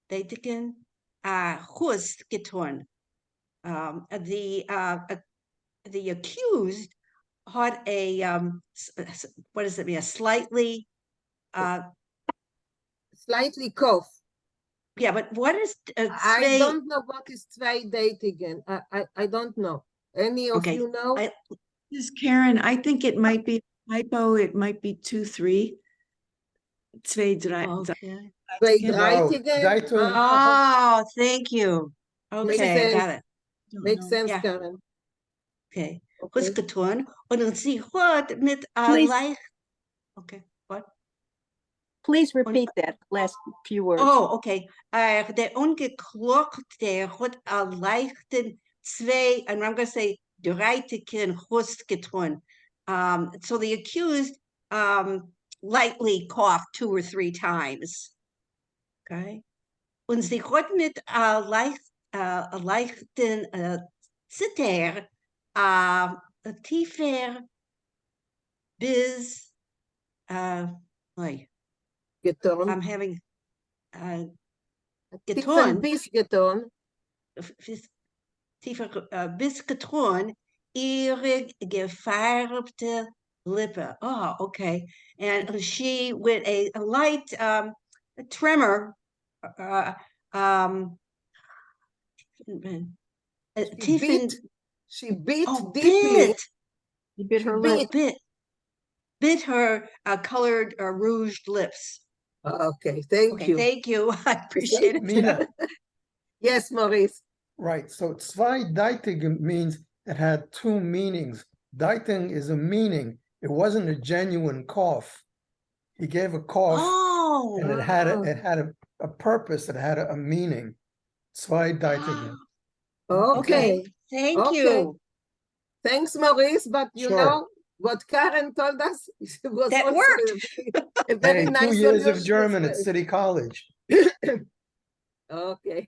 Deitigen Hus getan. The accused had a what does it mean? A slightly cough. Yeah, but what is I don't know what is zwei Deitigen. I don't know. Any of you know? This is Karen. I think it might be typo. It might be 2-3. Zwei, drei. Okay. Oh, thank you. Okay, I got it. Makes sense, Yeah. Karen. Okay. Was getan und sie hat mit leicht. Okay, what? Please repeat that last few words. Oh, okay. Der Ungeklopfte hat leichten zwei, and I'm going to say dreitigen Hus getan. So the accused lightly coughed 2 or 3 times. Okay. Und sie hat mit leichten Zitter tiefer bis getan. I'm having Tiefer bis getan. Tiefer bis getan ihre gefärbte Lippe. Oh, okay. And she with a light tremor she beat deeply. Bit her lip. Bit her colored rouged lips. Okay, thank you. Thank you. I appreciate it. Mina. Yes, Maurice. Right. So zwei Deitig means it had 2 meanings. Deiting is a meaning. It wasn't a genuine cough. He gave a cough, and it had a purpose. It had a meaning. Zwei Deitig. Okay. Thank you. Thanks, Maurice. But you know what Karen told us was that also worked. A very nice 2 years of solution. German at City College. Okay.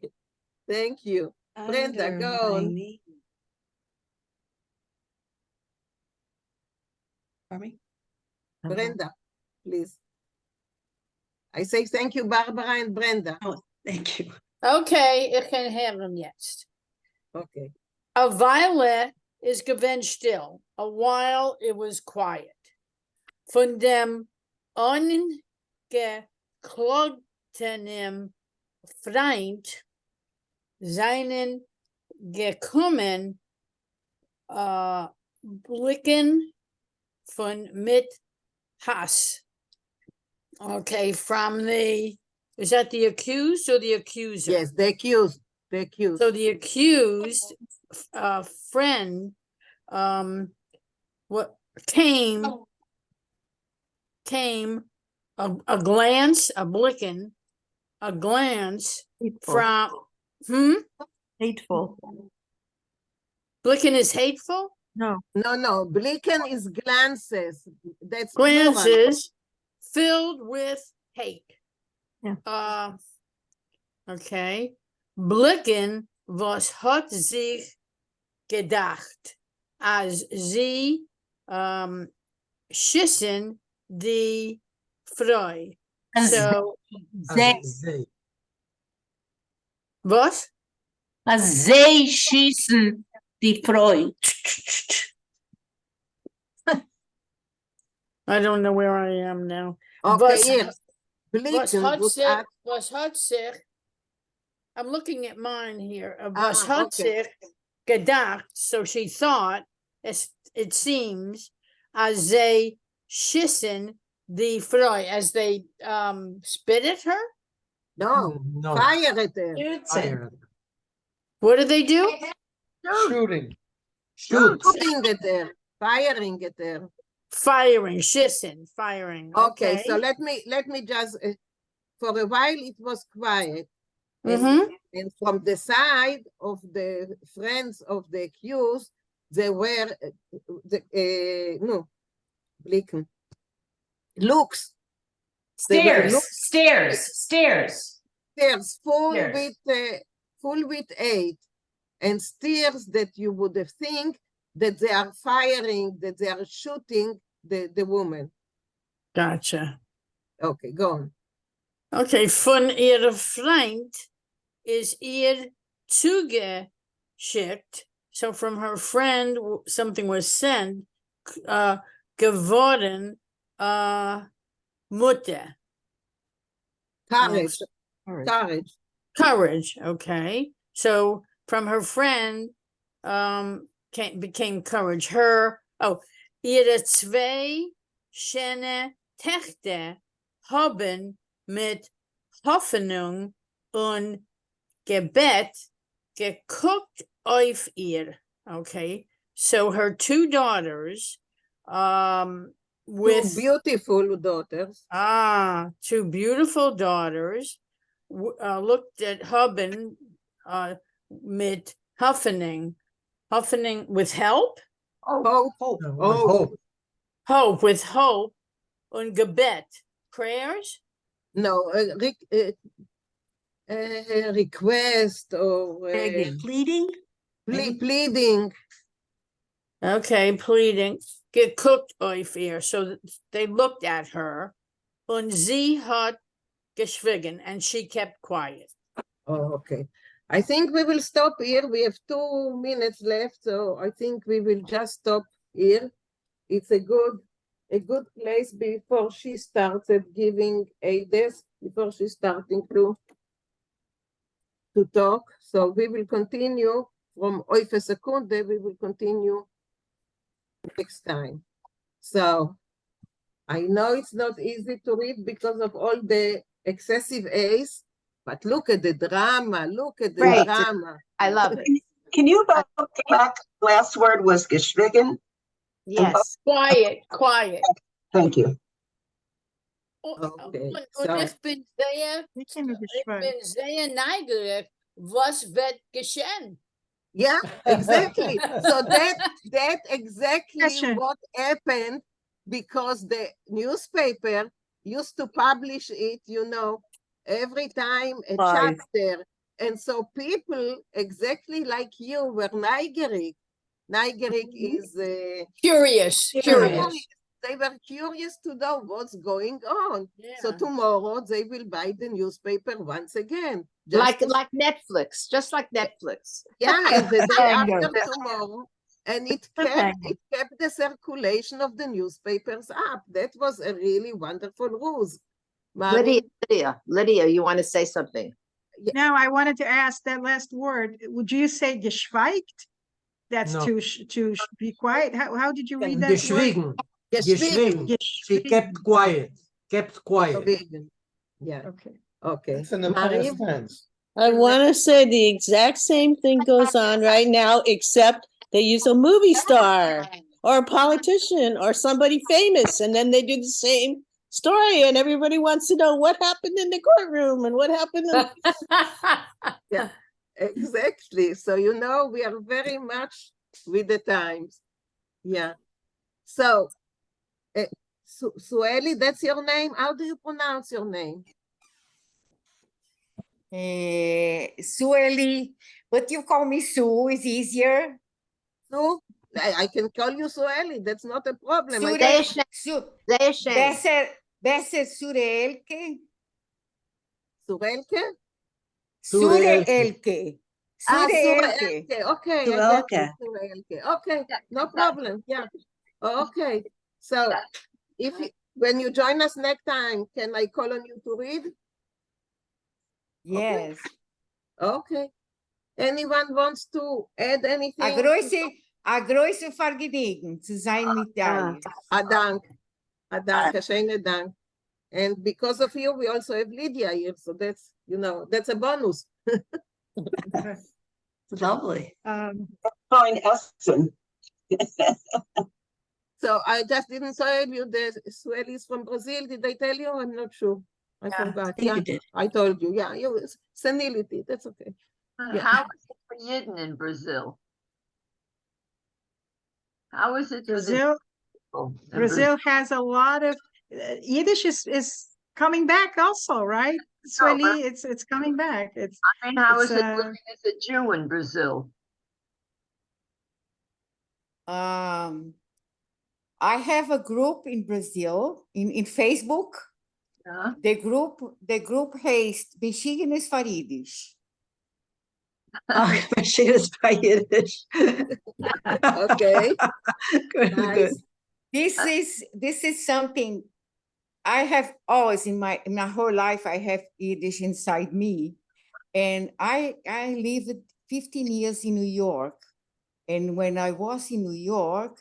Thank you. Brenda, go on. Brenda, please. I say thank you, Barbara and Brenda. Oh, thank you. Okay, ich kann hören jetzt. Okay. A Weile is gewinn still. A while it was quiet. Von dem ungeklogtenem Freund seinen gekommen Blicken von mit Hass. Okay, from the, is that the accused or the accuser? Yes, the accused. The accused. So the accused friend what came a glance, a blicken, a glance Hateful. from Hateful. Blicken is hateful? No. No. Blicken is glances. That's plural. Glances filled with hate. Yeah. Okay. Blicken, was hat sich gedacht, als sie schissen die Freu. So, was? Als zij schießen die Freu. I don't know where I am now. Okay, here. Blicken, was hat sich, I'm looking at mine here. Was Ah, hat okay. sich gedacht, so she thought, it seems, as they schissen the Freu, as they spit at her? No, No. fire at her. Fire. What do they do? Shooting. Shoot. Shooting at her. Firing at her. Firing, schissen, firing. Okay, so let me just, for a while it was quiet. And from the side of the friends of the accused, they were, blicken. Looks. Stairs, full with hate, and stares that you would have think that they are firing, that they are shooting the woman. Gotcha. Okay, go on. Okay, von ihrer Freund is ihr zugeschickt. So from her friend, something was sent, geworden, Mutter. Courage, okay. So from her friend, became courage. Ihre zwei schöne Töchter haben mit Hoffnung und Gebet geguckt auf ihr. Okay, so her two daughters, with two beautiful daughters. Two beautiful daughters looked at haben mit Hoffnung with help. Hope with hope und Gebet, prayers. No, request or pleading. Pleading. Okay, pleading. Get cooked auf ihr. So they looked at her. Und sie hat geschwiegen, and she kept quiet. Oh, okay. I think we will stop here. We have 2 minutes left, so I think we will just stop here. It's a good place before she started giving aides, before she's starting to talk. So we will continue from Oife Secunde, we will continue next time. So I know it's not easy to read because of all the excessive A's, but look at the drama, drama. I love it. Can you go back? Last word was geschwiegen? Yes. Quiet. Thank you. Okay. Und ich bin sehr neugierig, was wird geschehen? Yeah, exactly. So that exactly what happened, because the newspaper used to publish it, every time a chapter. And so people exactly like you were neugierig. Neugierig is curious. They were curious to know what's going on. Yeah. So tomorrow they will buy the newspaper once again. Like Netflix, just like Netflix. Yeah, and the day after tomorrow. And it kept the circulation of the newspapers up. That was a really wonderful ruse. Lydia, you want to say something? No, I wanted to ask that last word. Would you say geschweigt? That's No. to be quiet. How did you read that Geschwiegen. word? Geschwiegen. She kept quiet. Yeah. Okay. It's in the past tense. I want to say the exact same thing goes on right now, except they use a movie star or a politician or somebody famous, and then they do the same story, and everybody wants to know what happened in the courtroom and what happened. Yeah, exactly. So, we are very much with the times. Yeah. So, Sueli, that's your name. How do you pronounce your name? Sueli, but you call me Sue is easier. Sue? I can call you Sueli. That's not a problem. Besser Surelke. Surelke? Surelke. Surelke. Okay, I got Surelke. it. Surelke. Okay, no problem. Yeah. Okay. So, when you join us next time, can I call on you to read? Yes. Okay. Anyone wants to add anything? A große Vergnügen zu sein mit dir. Dank. Schönen Dank. And because of you, we also have Lydia here. So that's, that's a bonus. Lovely. Fine, Elson. So I just didn't tell you the Sueli is from Brazil. Did I tell you? I'm not sure. I forgot. I think you did. I told you. Yeah, senility. That's okay. Yeah. How is it for Yidden in Brazil? How is it Brazil? Brazil has a lot of Yiddish is coming back also, right? Sueli, it's coming back. How is it living as a Jew in Brazil? I have a group in Brazil in Facebook. Yeah. The group heißt Beschiedenis für Yiddish. Beschiedenis für Yiddish. Okay. Good, Nice. good. This is something I have always in my whole life. I have Yiddish inside me, and I lived 15 years in New York, and when I was in New York,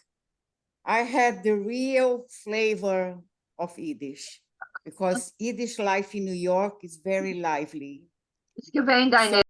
I had the real flavor of Yiddish, because Yiddish life in New York is very lively. It's gewähnt eine